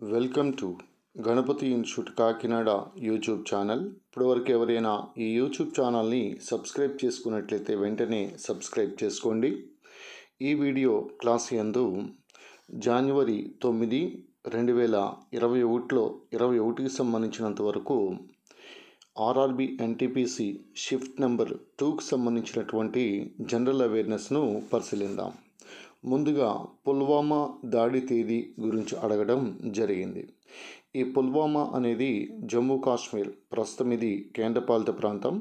Welcome to Ganapathi institute Kakinada YouTube channel. ఇప్పటివరకు ఎవరైనా ఈ యూట్యూబ్ ఛానల్ని సబ్స్క్రైబ్ చేసుకున్నట్లయితే వెంటనే సబ్స్క్రైబ్ చేసుకోండి. ఈ వీడియో క్లాస్ యందు జనవరి 9, 2021లో 21కి సంబంధించినంత వరకు ఆర్ఆర్బి ఎన్టీపీసీ షిఫ్ట్ నెంబర్ 2కి సంబంధించినటువంటి జనరల్ అవేర్నెస్ను పరిశీలిద్దాం. ముందుగా పుల్వామా దాడి తేదీ గురించి అడగడం జరిగింది. ఈ పుల్వామా అనేది జమ్మూ కాశ్మీర్, ప్రస్తుతం ఇది కేంద్రపాలిత ప్రాంతం.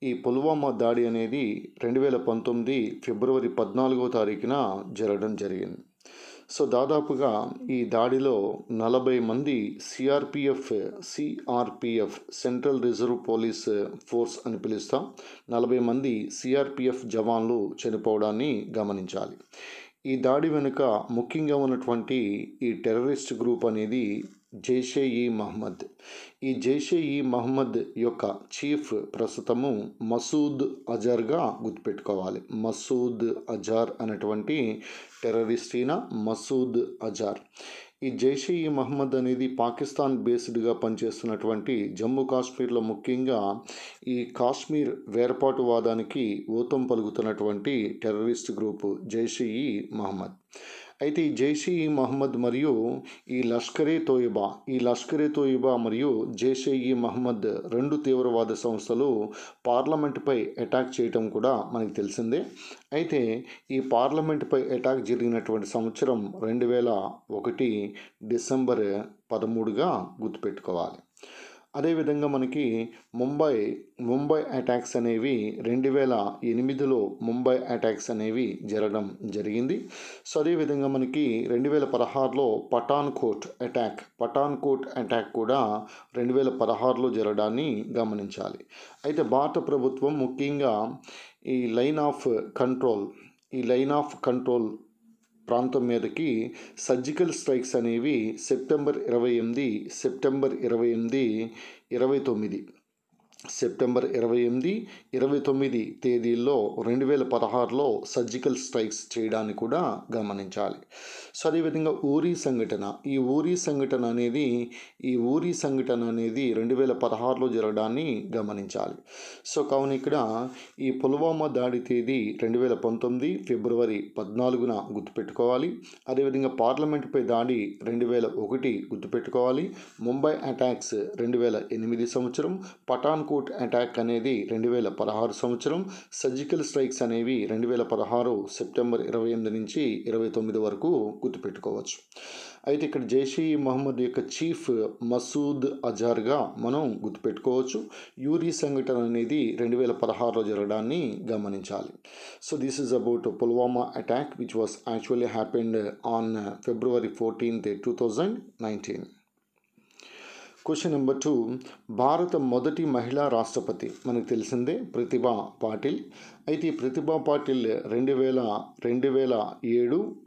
ఈ పుల్వామా దాడి అనేది 2019 ఫిబ్రవరి 14వ తారీఖున జరగడం జరిగింది. సో దాదాపుగా ఈ దాడిలో 40 మంది CRPF central reserve police force అని పిలుస్తాం, 40 మంది సిఆర్పిఎఫ్ జవాన్లు చనిపోవడాన్ని గమనించాలి. ఈ దాడి వెనుక ముఖ్యంగా ఉన్నటువంటి ఈ టెర్రరిస్ట్ గ్రూప్ అనేది జైషే ఈ మహమ్మద్. ఈ జైషే ఈ మహమ్మద్ యొక్క చీఫ్ ప్రస్తుతము మసూద్ అజర్గా గుర్తుపెట్టుకోవాలి. మసూద్ అజర్ అనేటువంటి టెర్రరిస్ట్ ఈయన మసూద్ అజర్. ఈ జైషే ఈ మహమ్మద్ అనేది పాకిస్తాన్ బేస్డ్గా పనిచేస్తున్నటువంటి జమ్మూ కాశ్మీర్లో ముఖ్యంగా ఈ కాశ్మీర్ వేర్పాటువాదానికి ఊతం పలుకుతున్నటువంటి టెర్రరిస్ట్ గ్రూపు జైషే ఈ మహమ్మద్. అయితే ఈ జైషే ఈ మహమ్మద్ మరియు ఈ లష్కరే తోయిబా మరియు జైషే ఈ మహమ్మద్ రెండు తీవ్రవాద సంస్థలు పార్లమెంటుపై అటాక్ చేయటం కూడా మనకు తెలిసిందే. అయితే ఈ పార్లమెంటుపై అటాక్ జరిగినటువంటి సంవత్సరం 2001 డిసెంబర్ 13గా గుర్తుపెట్టుకోవాలి. అదేవిధంగా మనకి ముంబై అటాక్స్ అనేవి 2008లో ముంబై అటాక్స్ అనేవి జరగడం జరిగింది. సో అదేవిధంగా మనకి 2016లో పఠాన్కోట్ అటాక్ కూడా 2016లో జరగడాన్ని గమనించాలి. అయితే భారత ప్రభుత్వం ముఖ్యంగా ఈ లైన్ ఆఫ్ కంట్రోల్ ప్రాంతం మీదకి సర్జికల్ స్ట్రైక్స్ అనేవి సెప్టెంబర్ 28, 29 తేదీల్లో 2016లో సర్జికల్ స్ట్రైక్స్ చేయడానికి కూడా గమనించాలి. సో అదేవిధంగా ఊరీ సంఘటన అనేది 2016లో జరగడాన్ని గమనించాలి. సో కావున ఇక్కడ ఈ పుల్వామా దాడి తేదీ 2019 ఫిబ్రవరి 14న గుర్తుపెట్టుకోవాలి. అదేవిధంగా పార్లమెంటుపై దాడి 2001 గుర్తుపెట్టుకోవాలి. ముంబై అటాక్స్ 2008 సంవత్సరం, పఠాన్కోట్ అటాక్ అనేది 2016 సంవత్సరం, సర్జికల్ స్ట్రైక్స్ అనేవి 2016 సెప్టెంబర్ 28 నుంచి 29 వరకు గుర్తుపెట్టుకోవచ్చు. అయితే ఇక్కడ జైషే ఈ మహమ్మద్ యొక్క చీఫ్ మసూద్ అజర్గా మనం గుర్తుపెట్టుకోవచ్చు. యూరీ సంఘటన అనేది 2016లో జరగడాన్ని గమనించాలి. So this is about Pulwama attack which was actually happened on February 14th, 2019. Question number 2, భారత మొదటి మహిళా రాష్ట్రపతి మనకు తెలిసిందే ప్రతిభా పాటిల్. అయితే ఈ ప్రతిభా పాటిల్ 2007,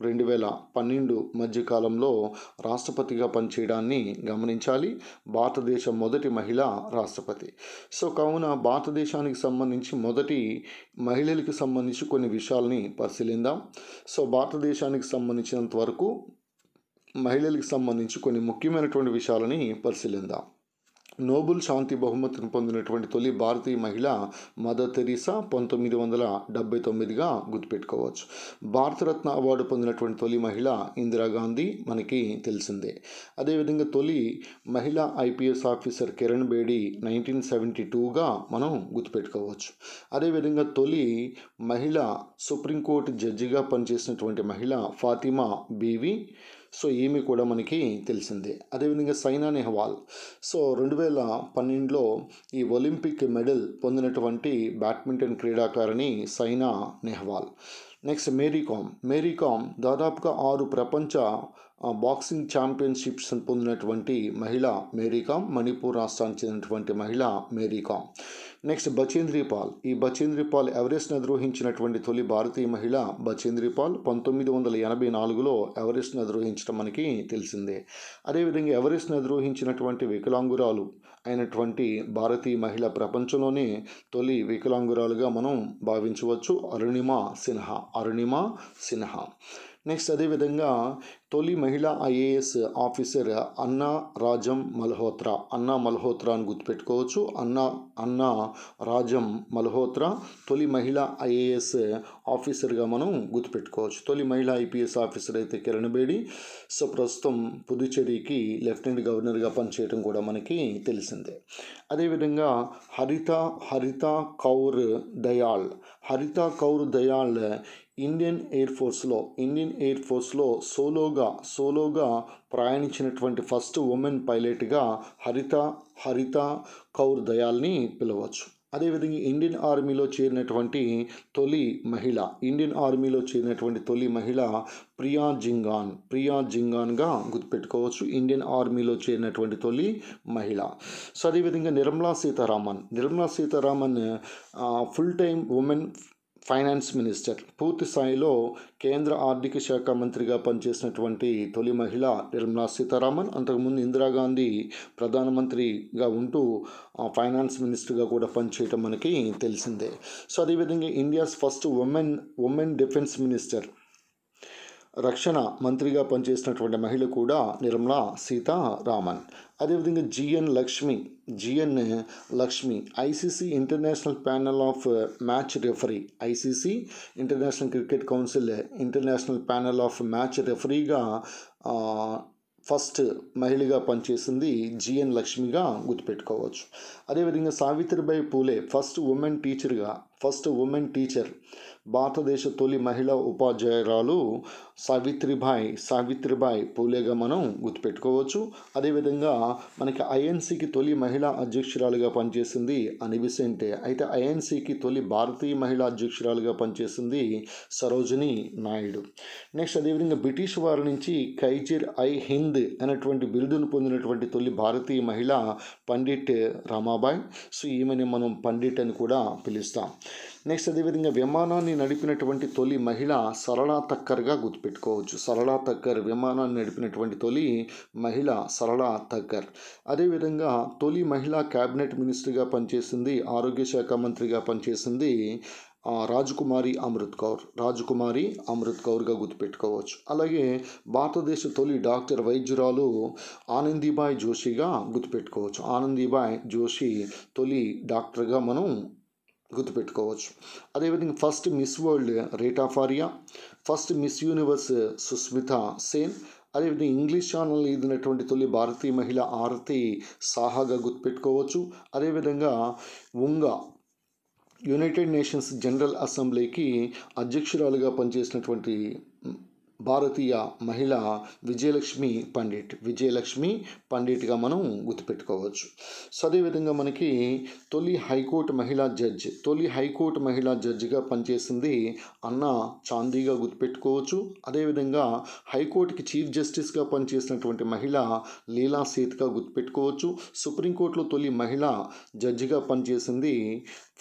2012 మధ్యకాలంలో రాష్ట్రపతిగా పనిచేయడాన్ని గమనించాలి. భారతదేశ మొదటి మహిళా రాష్ట్రపతి. సో కావున భారతదేశానికి సంబంధించి మొదటి మహిళలకు సంబంధించి కొన్ని విషయాల్ని పరిశీలిద్దాం. సో భారతదేశానికి సంబంధించినంత వరకు మహిళలకు సంబంధించి కొన్ని ముఖ్యమైనటువంటి విషయాలని పరిశీలిద్దాం. నోబెల్ శాంతి బహుమతిని పొందినటువంటి తొలి భారతీయ మహిళ మదర్ తెరీసా 1979గా గుర్తుపెట్టుకోవచ్చు. భారతరత్న అవార్డు పొందినటువంటి తొలి మహిళ ఇందిరాగాంధీ మనకి తెలిసిందే. అదేవిధంగా తొలి మహిళా ఐపీఎస్ ఆఫీసర్ కిరణ్ బేడి 1972గా మనం గుర్తుపెట్టుకోవచ్చు. అదేవిధంగా తొలి మహిళ సుప్రీంకోర్టు జడ్జిగా పనిచేసినటువంటి మహిళ ఫాతిమా బీవి. సో ఈమె కూడా మనకి తెలిసిందే. అదేవిధంగా సైనా నెహ్వాల్. సో 2012లో ఈ ఒలింపిక్ మెడల్ పొందినటువంటి బ్యాడ్మింటన్ క్రీడాకారిణి సైనా నెహ్వాల్. నెక్స్ట్ మేరీకామ్ దాదాపుగా 6 ప్రపంచ బాక్సింగ్ ఛాంపియన్షిప్స్ పొందినటువంటి మహిళ మేరీకామ్, మణిపూర్ రాష్ట్రానికి చెందినటువంటి మహిళ మేరీకామ్. నెక్స్ట్ బచేంద్రీపాల్. ఈ బచేంద్రీపాల్ ఎవరెస్ట్ని అధిరోహించినటువంటి తొలి భారతీయ మహిళ బచేంద్రీపాల్ 1984లో ఎవరెస్ట్ని అధిరోహించడం మనకి తెలిసిందే. అదేవిధంగా ఎవరెస్ట్ని అధిరోహించినటువంటి వికలాంగురాలు అయినటువంటి భారతీయ మహిళ ప్రపంచంలోనే తొలి వికలాంగురాలుగా మనం భావించవచ్చు, అరుణిమా సిన్హా. నెక్స్ట్ అదేవిధంగా తొలి మహిళా ఐఏఎస్ ఆఫీసర్ అన్నా రాజం మల్హోత్రా. అన్నా మల్హోత్రా అని గుర్తుపెట్టుకోవచ్చు. అన్నా రాజం మల్హోత్రా తొలి మహిళా ఐఏఎస్ ఆఫీసర్గా మనం గుర్తుపెట్టుకోవచ్చు. తొలి మహిళా ఐపీఎస్ ఆఫీసర్ అయితే కిరణ్ బేడి. సో ప్రస్తుతం పుదుచ్చేరికి లెఫ్టినెంట్ గవర్నర్గా పనిచేయడం కూడా మనకి తెలిసిందే. అదేవిధంగా హరిత కౌర్ దయాళ్ ఇండియన్ ఎయిర్ ఫోర్స్లో సోలోగా ప్రయాణించినటువంటి ఫస్ట్ ఉమెన్ పైలట్గా హరిత కౌర్ దయాల్ని పిలవచ్చు. అదేవిధంగా ఇండియన్ ఆర్మీలో చేరినటువంటి తొలి మహిళ ప్రియా జింగాన్గా గుర్తుపెట్టుకోవచ్చు. ఇండియన్ ఆర్మీలో చేరినటువంటి తొలి మహిళ. సో అదేవిధంగా Nirmala Sitharaman full time women finance minister, పూర్తి స్థాయిలో కేంద్ర ఆర్థిక శాఖ మంత్రిగా పనిచేసినటువంటి తొలి మహిళ నిర్మలా సీతారామన్. అంతకుముందు ఇందిరాగాంధీ ప్రధానమంత్రిగా ఉంటూ ఫైనాన్స్ మినిస్టర్గా కూడా పనిచేయటం మనకి తెలిసిందే. సో అదేవిధంగా India's first women defence minister, రక్షణ మంత్రిగా పనిచేసినటువంటి మహిళ కూడా నిర్మలా సీతారామన్. అదేవిధంగా GN Lakshmi ICC international panel of match referee, ICC international cricket council international panel of match రెఫరీగా ఫస్ట్ మహిళగా పనిచేసింది జిఎన్ లక్ష్మిగా గుర్తుపెట్టుకోవచ్చు. అదేవిధంగా Savitribai Phule first women teacher, భారతదేశ తొలి మహిళా ఉపాధ్యాయురాలు సావిత్రిబాయి పూలేగా మనం గుర్తుపెట్టుకోవచ్చు. అదేవిధంగా మనకి ఐఎన్సీకి తొలి మహిళా అధ్యక్షురాలుగా పనిచేసింది అని బెసెంట్. అయితే ఐఎన్సీకి తొలి భారతీయ మహిళా అధ్యక్షురాలుగా పనిచేసింది సరోజినీ నాయుడు. నెక్స్ట్ అదేవిధంగా బ్రిటిష్ వారి నుంచి ఖైజర్ ఐ హింద్ అనేటువంటి బిరుదును పొందినటువంటి తొలి భారతీయ మహిళ పండిట్ రమాబాయ్. సో ఈమెని మనం పండిట్ అని కూడా పిలుస్తాం. నెక్స్ట్ అదేవిధంగా విమానాన్ని నడిపినటువంటి తొలి మహిళ సరళా తక్కర్గా గుర్తుపెట్టుకోవచ్చు. విమానాన్ని నడిపినటువంటి తొలి మహిళ సరళా తక్కర్. అదేవిధంగా తొలి మహిళా క్యాబినెట్ మినిస్టర్గా పనిచేసింది, ఆరోగ్య శాఖ మంత్రిగా పనిచేసింది రాజకుమారి అమృత్ కౌర్గా గుర్తుపెట్టుకోవచ్చు. అలాగే భారతదేశ తొలి డాక్టర్ వైద్యురాలు ఆనందీబాయ్ జోషిగా గుర్తుపెట్టుకోవచ్చు. ఆనందీబాయ్ జోషి తొలి డాక్టర్గా మనం గుర్తుపెట్టుకోవచ్చు. అదేవిధంగా first miss world Rita Faria, first miss universe Sushmita Sen. అదేవిధంగా ఇంగ్లీష్ ఛానల్ ఇదినటువంటి తొలి భారతీయ మహిళ ఆరతి సాహాగా గుర్తుపెట్టుకోవచ్చు. అదేవిధంగా యునైటెడ్ నేషన్స్ జనరల్ అసెంబ్లీకి అధ్యక్షురాలుగా పనిచేసినటువంటి భారతీయ మహిళ విజయలక్ష్మి పండిట్గా మనం గుర్తుపెట్టుకోవచ్చు. సో అదేవిధంగా మనకి తొలి హైకోర్టు మహిళా జడ్జిగా పనిచేసింది అన్నా చాందీగా గుర్తుపెట్టుకోవచ్చు. అదేవిధంగా హైకోర్టుకి చీఫ్ జస్టిస్గా పనిచేసినటువంటి మహిళ లీలా సేత్గా గుర్తుపెట్టుకోవచ్చు. సుప్రీంకోర్టులో తొలి మహిళా జడ్జిగా పనిచేసింది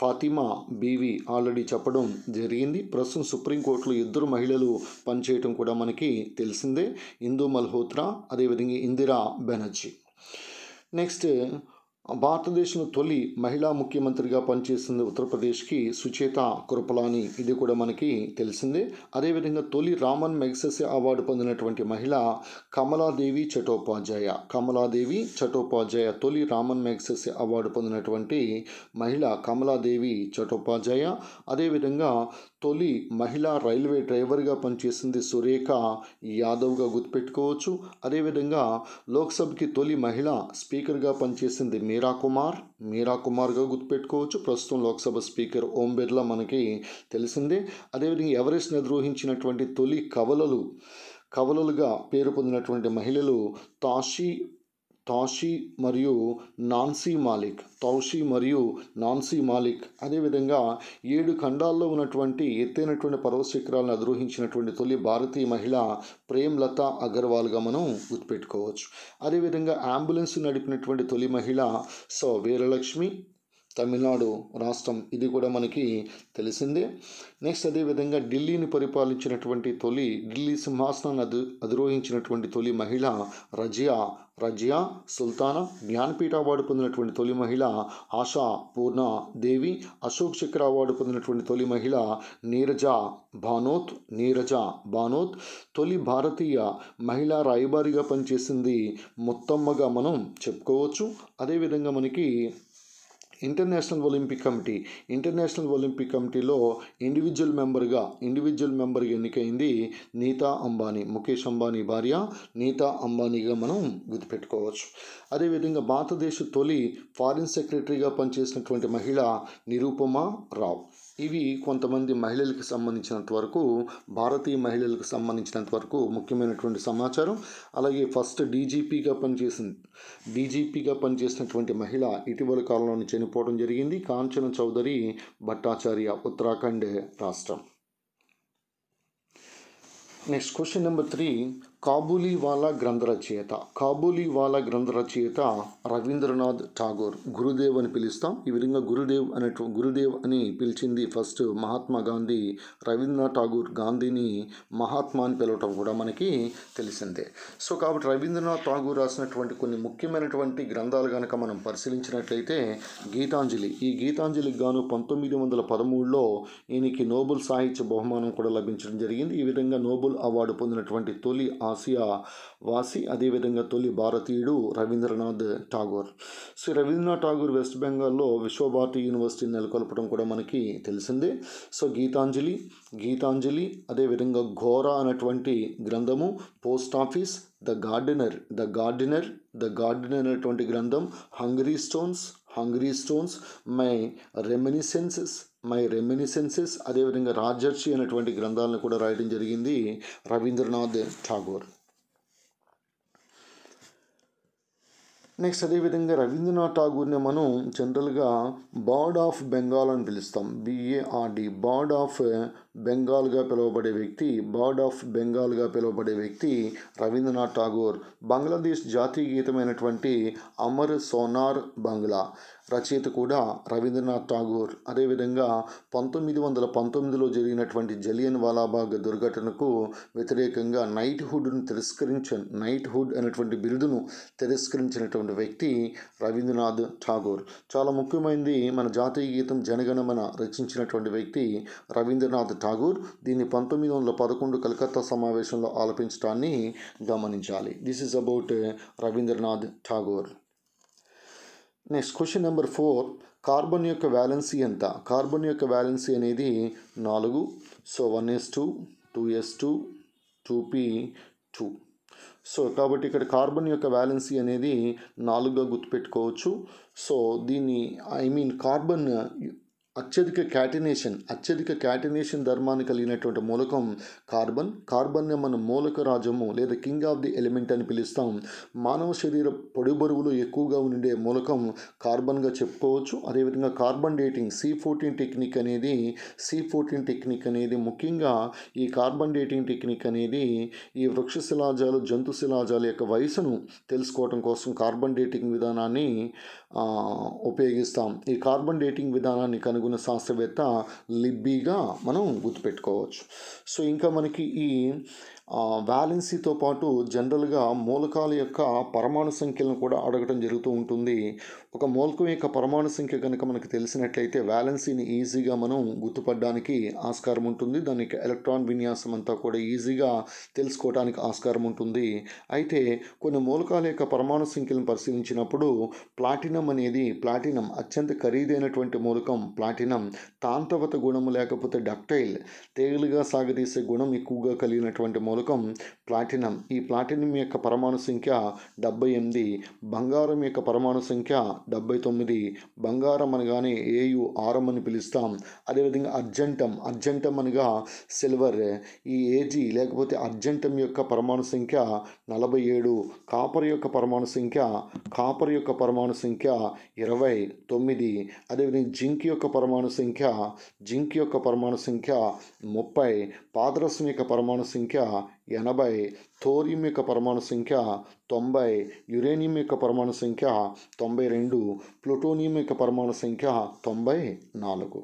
ఫాతిమా బీవి ఆల్రెడీ చెప్పడం జరిగింది. ప్రస్తుతం సుప్రీంకోర్టులో ఇద్దరు మహిళలు పనిచేయటం కూడా మనకి తెలిసిందే, ఇందు మల్హోత్రా అదేవిధంగా ఇందిరా బెనర్జీ. నెక్స్ట్ భారతదేశంలో తొలి మహిళా ముఖ్యమంత్రిగా పనిచేసింది ఉత్తరప్రదేశ్కి సుచేత కృపలాని, ఇది కూడా మనకి తెలిసిందే. అదేవిధంగా తొలి రామన్ మెగ్సెసే అవార్డు పొందినటువంటి మహిళ కమలాదేవి చటోపాధ్యాయ తొలి రామన్ మెగ్సెసే అవార్డు పొందినటువంటి మహిళ కమలాదేవి చటోపాధ్యాయ. అదేవిధంగా తొలి మహిళా రైల్వే డ్రైవర్గా పనిచేసింది సురేఖ యాదవ్గా గుర్తుపెట్టుకోవచ్చు. అదేవిధంగా లోక్సభకి తొలి మహిళా స్పీకర్గా పనిచేసింది మీరా కుమార్గా గుర్తుపెట్టుకోవచ్చు. ప్రస్తుతం లోక్సభ స్పీకర్ ఓం బిర్లా మనకి తెలిసిందే. అదేవిధంగా ఎవరెస్ట్ని అధిరోహించినటువంటి తొలి కవలలుగా పేరు పొందినటువంటి మహిళలు తౌషి మరియు నాన్సీ మాలిక్. అదేవిధంగా 7 ఖండాల్లో ఉన్నటువంటి ఎత్తైనటువంటి పర్వత శిఖరాలను అధిరోహించినటువంటి తొలి భారతీయ మహిళ ప్రేమ్లత అగర్వాల్గా మనం గుర్తుపెట్టుకోవచ్చు. అదేవిధంగా అంబులెన్స్ నడిపినటువంటి తొలి మహిళ వీరలక్ష్మి. తమిళనాడు రాష్ట్రం, ఇది కూడా మనకి తెలిసిందే. నెక్స్ట్ అదేవిధంగా ఢిల్లీని పరిపాలించినటువంటి ఢిల్లీ సింహాసనాన్ని అధిరోహించినటువంటి తొలి మహిళ రజియా సుల్తానా. జ్ఞానపీఠ అవార్డు పొందినటువంటి తొలి మహిళ ఆశా పూర్ణ దేవి. అశోక్ చక్ర అవార్డు పొందినటువంటి తొలి మహిళ నీరజా భానోత్. తొలి భారతీయ మహిళా రాయబారిగా పనిచేసింది ముత్తమ్మగా మనం చెప్పుకోవచ్చు. అదేవిధంగా మనకి ఇంటర్నేషనల్ ఒలింపిక్ కమిటీలో ఇండివిజువల్ మెంబర్గా ఎన్నికైంది నీతా అంబానీ. ముఖేష్ అంబానీ భార్య నీతా అంబానీగా మనం గుర్తుపెట్టుకోవచ్చు. అదేవిధంగా భారతదేశ తొలి ఫారిన్ సెక్రటరీగా పనిచేసినటువంటి మహిళ నిరూపమా రావ్. ఇవి కొంతమంది మహిళలకు సంబంధించినంత వరకు, భారతీయ మహిళలకు సంబంధించినంత వరకు ముఖ్యమైనటువంటి సమాచారం. అలాగే ఫస్ట్ డీజీపీగా పనిచేసినటువంటి మహిళ ఇటీవల కాలంలో చనిపోవడం జరిగింది. కాంచన చౌదరి భట్టాచార్య, ఉత్తరాఖండ్ రాష్ట్రం. Next question number 3. కాబూలీవాలా గ్రంథ రచయిత రవీంద్రనాథ్ ఠాగూర్. గురుదేవ్ అని పిలుస్తాం. ఈ విధంగా గురుదేవ్ అని పిలిచింది ఫస్ట్ మహాత్మా గాంధీ. రవీంద్రనాథ్ ఠాగూర్ గాంధీని మహాత్మా అని పిలవటం కూడా మనకి తెలిసిందే. సో కాబట్టి రవీంద్రనాథ్ ఠాగూర్ రాసినటువంటి కొన్ని ముఖ్యమైనటువంటి గ్రంథాలు కనుక మనం పరిశీలించినట్లయితే గీతాంజలి. ఈ గీతాంజలికి గాను 1913లో ఈయనకి నోబెల్ సాహిత్య బహుమానం కూడా లభించడం జరిగింది. ఈ విధంగా నోబెల్ అవార్డు పొందినటువంటి తొలి ఆసియా వాసి, అదేవిధంగా తొలి భారతీయుడు రవీంద్రనాథ్ ఠాగూర్. సో రవీంద్రనాథ్ ఠాగూర్ వెస్ట్ బెంగాల్లో విశ్వభారతి యూనివర్సిటీని నెలకొల్పడం కూడా మనకి తెలిసిందే. సో గీతాంజలి అదేవిధంగా ఘోరా అనేటువంటి గ్రంథము, పోస్ట్ ఆఫీస్, ద గార్డినర్ అనేటువంటి గ్రంథం, హంగరీ స్టోన్స్, మై రెమినిసెన్సెస్ అదేవిధంగా రాజర్షి అనేటువంటి గ్రంథాలను కూడా రాయడం జరిగింది రవీంద్రనాథ్ ఠాగూర్. నెక్స్ట్ అదేవిధంగా రవీంద్రనాథ్ ఠాగూర్ని మనం జనరల్గా బర్డ్ ఆఫ్ బెంగాల్ అని పిలుస్తాం. BARD, బర్డ్ ఆఫ్ బెంగాల్గా పిలువబడే వ్యక్తి రవీంద్రనాథ్ ఠాగూర్. బంగ్లాదేశ్ జాతీయ గీతమైనటువంటి అమర్ సోనార్ బంగ్లా రచయిత కూడా రవీంద్రనాథ్ ఠాగూర్. అదేవిధంగా 1919లో జరిగినటువంటి జలియన్ వాలాబాగ్ దుర్ఘటనకు వ్యతిరేకంగా నైట్హుడ్ అనేటువంటి బిరుదును తిరస్కరించినటువంటి వ్యక్తి రవీంద్రనాథ్ ఠాగూర్. చాలా ముఖ్యమైనది మన జాతీయ గీతం జనగణమన రచించినటువంటి వ్యక్తి రవీంద్రనాథ్ ఠాగూర్. దీన్ని 1911 కలకత్తా సమావేశంలో ఆలపించడాన్ని గమనించాలి. This is about Rabindranath Tagore. Next question number 4. Carbon యొక్క వ్యాలెన్సీ ఎంత? కార్బన్ యొక్క వ్యాలెన్సీ అనేది 4. So 1s2, 2s2, 2p2. So కాబట్టి ఇక్కడ కార్బన్ యొక్క వ్యాలెన్సీ అనేది 4గా గుర్తుపెట్టుకోవచ్చు. సో దీన్ని కార్బన్ అత్యధిక క్యాటినేషన్ ధర్మాన్ని కలిగినటువంటి మూలకం కార్బన్ని మనం మూలక రాజము లేదా కింగ్ ఆఫ్ ది ఎలిమెంట్ అని పిలుస్తాం. మానవ శరీర పొడి బరువులు ఎక్కువగా ఉండే మూలకం కార్బన్గా చెప్పుకోవచ్చు. అదేవిధంగా కార్బన్ డేటింగ్ C14 టెక్నిక్ అనేది ముఖ్యంగా ఈ కార్బన్ డేటింగ్ టెక్నిక్ అనేది ఈ వృక్ష శిలాజాలు, జంతు శిలాజాల యొక్క వయసును తెలుసుకోవడం కోసం కార్బన్ డేటింగ్ విధానాన్ని ఉపయోగిస్తాం. ఈ కార్బన్ డేటింగ్ విధానాన్ని కనుగొన్న శాస్త్రవేత్త లిబ్బీగా మనం గుర్తుపెట్టుకోవచ్చు. సో ఇంకా మనకి ఈ వ్యాలెన్సీతో పాటు జనరల్గా మూలకాల యొక్క పరమాణు సంఖ్యలను కూడా అడగడం జరుగుతూ ఉంటుంది. ఒక మూలకం యొక్క పరమాణు సంఖ్య కనుక మనకు తెలిసినట్లయితే వ్యాలెన్సీని ఈజీగా మనం గుర్తుపడడానికి ఆస్కారం ఉంటుంది. దాని యొక్క ఎలక్ట్రాన్ విన్యాసం అంతా కూడా ఈజీగా తెలుసుకోవడానికి ఆస్కారం ఉంటుంది. అయితే కొన్ని మూలకాల యొక్క పరమాణు సంఖ్యలను పరిశీలించినప్పుడు ప్లాటినం అత్యంత ఖరీదైనటువంటి మూలకం ప్లాటినం. తాంతవత గుణము లేకపోతే డక్టైల్ తేలిగా సాగదీసే గుణం ఎక్కువగా కలిగినటువంటి మూలకం ప్లాటినం. ఈ ప్లాటినం యొక్క పరమాణు సంఖ్య 78. బంగారం యొక్క పరమాణు సంఖ్య 79. బంగారం అనగానే AU ఆరం అని పిలుస్తాం. అదేవిధంగా అర్జెంటం అనగా సిల్వర్. ఈ AG లేకపోతే అర్జెంటం యొక్క పరమాణు సంఖ్య 47. కాపర్ యొక్క పరమాణు సంఖ్య 29. అదేవిధంగా జింక్ యొక్క పరమాణు సంఖ్య 30. పాదరసం యొక్క పరమాణు సంఖ్య 80, థోరియం యొక్క పరమాణు సంఖ్య 90, యురేనియం యొక్క పరమాణు సంఖ్య 92, ప్లూటోనియం యొక్క పరమాణు సంఖ్య 94.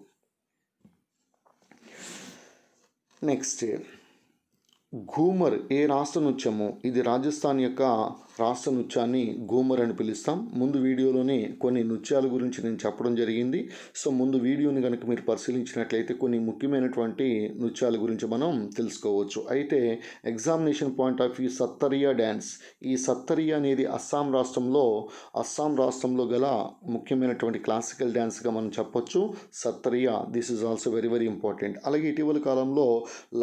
నెక్స్ట్, ఘూమర్ ఏ రాష్ట్ర నృత్యము? ఇది రాజస్థాన్ యొక్క రాష్ట్ర నృత్యాన్ని ఘూమర్ అని పిలుస్తాం. ముందు వీడియోలోనే కొన్ని నృత్యాల గురించి నేను చెప్పడం జరిగింది. సో ముందు వీడియోని కనుక మీరు పరిశీలించినట్లయితే కొన్ని ముఖ్యమైనటువంటి నృత్యాల గురించి మనం తెలుసుకోవచ్చు. అయితే examination point of view Sattriya dance. ఈ సత్తరియా అనేది అస్సాం రాష్ట్రంలో గల ముఖ్యమైనటువంటి క్లాసికల్ డ్యాన్స్గా మనం చెప్పొచ్చు. Sattriya, this is also very very important. అలాగే ఇటీవల కాలంలో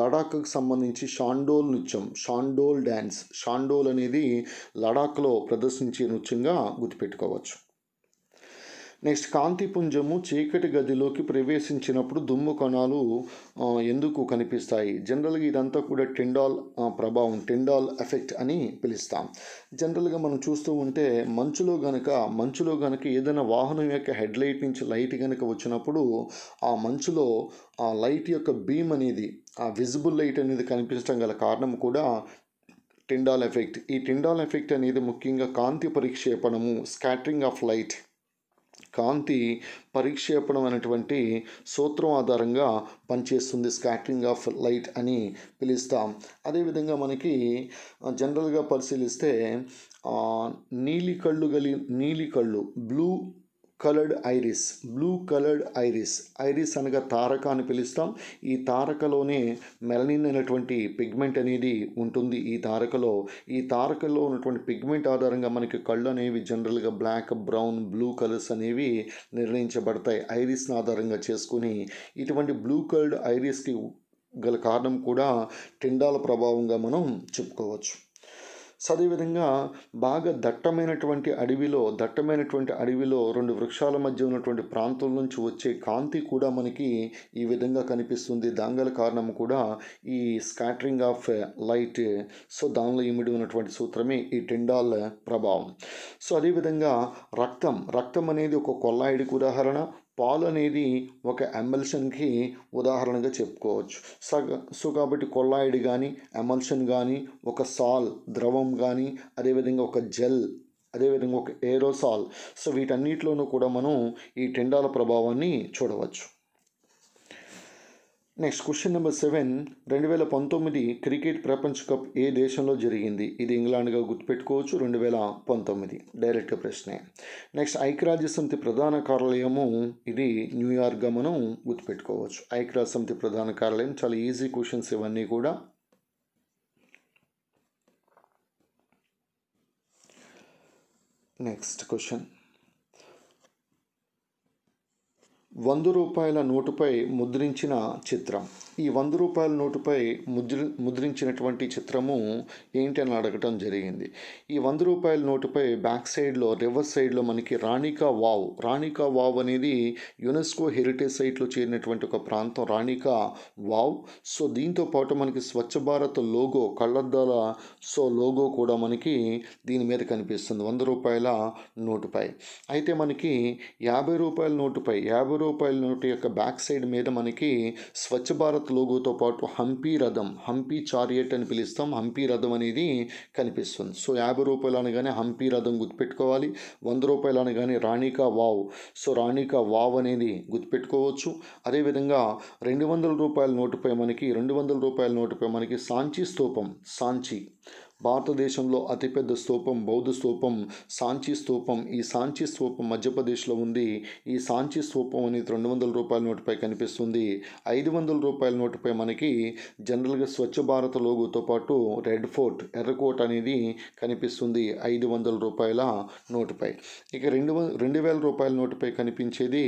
లడాఖ్కు సంబంధించి షాండోల్ నృత్యం, షాండోల్ డ్యాన్స్, షాండోల్ అనేది లడాఖ్లో ప్రదర్శించే నృత్యంగా గుర్తుపెట్టుకోవచ్చు. నెక్స్ట్, కాంతిపుంజము చీకటి గదిలోకి ప్రవేశించినప్పుడు దుమ్ము కణాలు ఎందుకు కనిపిస్తాయి? జనరల్గా ఇదంతా కూడా టిండాల్ ప్రభావం, టిండాల్ ఎఫెక్ట్ అని పిలుస్తాం. జనరల్గా మనం చూస్తూ ఉంటే మంచులో గనక ఏదైనా వాహనం యొక్క హెడ్లైట్ నుంచి లైట్ కనుక వచ్చినప్పుడు ఆ మంచులో ఆ లైట్ యొక్క బీమ్ అనేది, ఆ విజిబుల్ లైట్ అనేది కనిపించడం గల కారణం కూడా టిండాల్ ఎఫెక్ట్. ఈ టిండాల్ ఎఫెక్ట్ అనేది ముఖ్యంగా కాంతి పరిక్షేపణము, స్కాటరింగ్ ఆఫ్ లైట్, కాంతి పరిక్షేపణం అనేటువంటి సూత్రం ఆధారంగా పనిచేస్తుంది. స్కాటరింగ్ ఆఫ్ లైట్ అని పిలుస్తాం. అదేవిధంగా మనకి జనరల్గా పరిశీలిస్తే నీలి కళ్ళు బ్లూ కలర్డ్ ఐరిస్ అనగా తారక అని పిలుస్తాం. ఈ తారకలోనే మెలనిన్ అనేటువంటి పిగ్మెంట్ అనేది ఉంటుంది. ఈ తారకలో ఉన్నటువంటి పిగ్మెంట్ ఆధారంగా మనకి కళ్ళు అనేవి జనరల్గా బ్లాక్, బ్రౌన్, బ్లూ కలర్స్ అనేవి నిర్ణయించబడతాయి ఐరిస్ని ఆధారంగా చేసుకుని. ఇటువంటి బ్లూ కలర్డ్ ఐరిస్కి గల కారణం కూడా టిండాల ప్రభావంగా మనం చెప్పుకోవచ్చు. అదేవిధంగా బాగా దట్టమైనటువంటి అడవిలో రెండు వృక్షాల మధ్య ఉన్నటువంటి ప్రాంతం నుంచి వచ్చే కాంతి కూడా మనకి ఈ విధంగా కనిపిస్తుంది. దానిగల కారణం కూడా ఈ స్కాటరింగ్ ఆఫ్ లైట్. సో దానిలో ఇమిడి ఉన్నటువంటి సూత్రమే ఈ టిండాల్ ప్రభావం. సో అదేవిధంగా రక్తం అనేది ఒక కొల్లాయిడికి ఉదాహరణ, పాలు అనేది ఒక ఎమల్షన్కి ఉదాహరణగా చెప్పుకోవచ్చు. సో కాబట్టి కొల్లాయిడ్ కానీ, ఎమల్షన్ కానీ, ఒక సాల్ ద్రవం కానీ, అదేవిధంగా ఒక జెల్, అదేవిధంగా ఒక ఏరోసాల్. సో వీటన్నిటిలోనూ కూడా మనం ఈ టిండాల ప్రభావాన్ని చూడవచ్చు. Next, question number 7. 2019 క్రికెట్ ప్రపంచ కప్ ఏ దేశంలో జరిగింది? ఇది ఇంగ్లాండ్గా గుర్తుపెట్టుకోవచ్చు. 2019 డైరెక్ట్ ప్రశ్నే. నెక్స్ట్, ఐక్యరాజ్య సమితి ప్రధాన కార్యాలయము, ఇది న్యూయార్క్గా మనం గుర్తుపెట్టుకోవచ్చు. ఐక్యరాజ్య సమితి ప్రధాన కార్యాలయం. చాలా ఈజీ క్వశ్చన్స్ ఇవన్నీ కూడా. నెక్స్ట్ క్వశ్చన్, 100 రూపాయల నోటుపై ముద్రించిన చిత్రం. ఈ 100 రూపాయల నోటుపై ముద్రించినటువంటి చిత్రము ఏంటి అని అడగటం జరిగింది. ఈ 100 రూపాయల నోటుపై బ్యాక్ సైడ్లో, రివర్స్ సైడ్లో మనకి రాణికా వావ్ అనేది యునెస్కో హెరిటేజ్ సైట్లో చేరినటువంటి ఒక ప్రాంతం, రాణికా వావ్. సో దీంతో పాటు మనకి స్వచ్ఛ భారత్ లోగో, కళ్ళద్దాల లోగో కూడా మనకి దీని మీద కనిపిస్తుంది 100 రూపాయల నోటుపై. అయితే మనకి 50 రూపాయల నోటు యొక్క బ్యాక్ సైడ్ మీద మనకి స్వచ్ఛ భారత్ లోగోతో పాటు హంపీ చారియట్ అని పిలుస్తాం, హంపీ రథం అనేది కనిపిస్తుంది. సో 50 రూపాయలు అనగానే హంపీ రథం గుర్తుపెట్టుకోవాలి. 100 రూపాయలు అనగానే రాణికా వావ్. సో రాణికా వావ్ అనేది గుర్తుపెట్టుకోవచ్చు. అదేవిధంగా 200 రూపాయల నోటుపై మనకి సాంచి స్తూపం, భారతదేశంలో అతిపెద్ద స్తూపం, బౌద్ధ స్తూపం సాంచి స్తూపం. ఈ సాంచి స్తూపం మధ్యప్రదేశ్లో ఉంది. ఈ సాంచి స్తూపం అనేది 200 రూపాయల నోటుపై కనిపిస్తుంది. 500 రూపాయల నోటుపై మనకి జనరల్గా స్వచ్ఛ భారత్ లోగోతో పాటు రెడ్ ఫోర్ట్, ఎర్రకోట అనేది కనిపిస్తుంది 500 రూపాయల నోటుపై. ఇక 2000 రూపాయల నోటుపై కనిపించేది,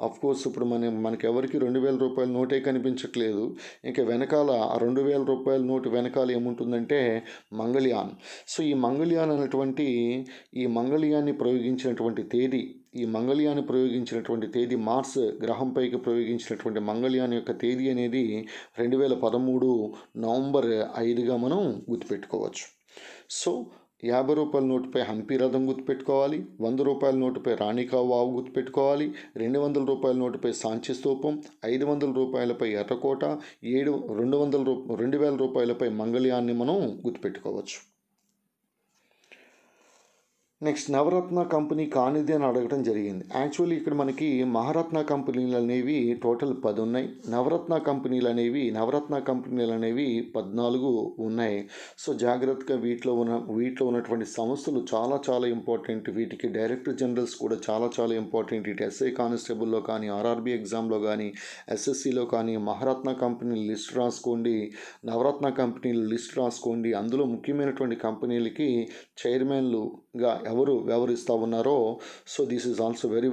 అఫ్కోర్స్ ఇప్పుడు మనకి ఎవరికి 2000 రూపాయల నోటే కనిపించట్లేదు. ఇంకా వెనకాల 2000 రూపాయల నోటు వెనకాల ఏముంటుందంటే మంగళయాన్. సో ఈ మంగళయాన్ని ప్రయోగించినటువంటి తేదీ, మార్స్ గ్రహంపైకి ప్రయోగించినటువంటి మంగళయాన్ యొక్క తేదీ అనేది 2013 నవంబర్ 5గా మనం గుర్తుపెట్టుకోవచ్చు. సో రూపాయల నోటుపై హంపి రథం గుర్తుపెట్టుకోవాలి. 100 రూపాయల నోటుపై రాణికా వావు గుర్తుపెట్టుకోవాలి. 200 రూపాయల నోటుపై సాంచి స్తూపం. 500 రూపాయలపై ఎర్రకోట. 2000 రూపాయలపై మంగళయాన్ని మనం గుర్తుపెట్టుకోవచ్చు. నెక్స్ట్ నవరత్న కంపెనీ కానిది అని అడగడం జరిగింది. యాక్చువల్లీ ఇక్కడ మనకి మహారత్న కంపెనీలు అనేవి టోటల్ 10 ఉన్నాయి. నవరత్న కంపెనీలు అనేవి 14 ఉన్నాయి. సో జాగ్రత్తగా వీటిలో ఉన్నటువంటి సంస్థలు చాలా ఇంపార్టెంట్. వీటికి డైరెక్టర్ జనరల్స్ కూడా చాలా ఇంపార్టెంట్. ఇటు ఎస్ఐ కానిస్టేబుల్లో కానీ, ఆర్ఆర్బీ ఎగ్జామ్లో కానీ, ఎస్ఎస్సిలో కానీ మహారత్న కంపెనీల లిస్ట్ రాసుకోండి, నవరత్న కంపెనీల లిస్ట్ రాసుకోండి. అందులో ముఖ్యమైనటువంటి కంపెనీలకి చైర్మన్లుగా ఎవరు వ్యవహరిస్తూ ఉన్నారో. So this is also very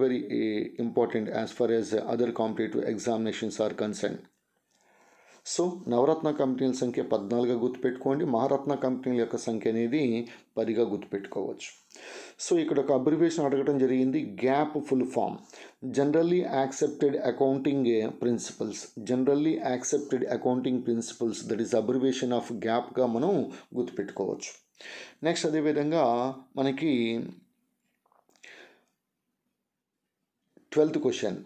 important as far as other competitive examinations are concern. So Navratna కంపెనీల సంఖ్య 14గా గుర్తుపెట్టుకోండి. మహారత్న కంపెనీల యొక్క సంఖ్య అనేది 10గా గుర్తుపెట్టుకోవచ్చు. సో ఇక్కడ ఒక అబ్రివేషన్ అడగడం జరిగింది. GAAP full form generally accepted accounting principles. That is abbreviation of గ్యాప్గా మనం గుర్తుపెట్టుకోవచ్చు. నెక్స్ట్ అదేవిధంగా మనకి 12th క్వశ్చన్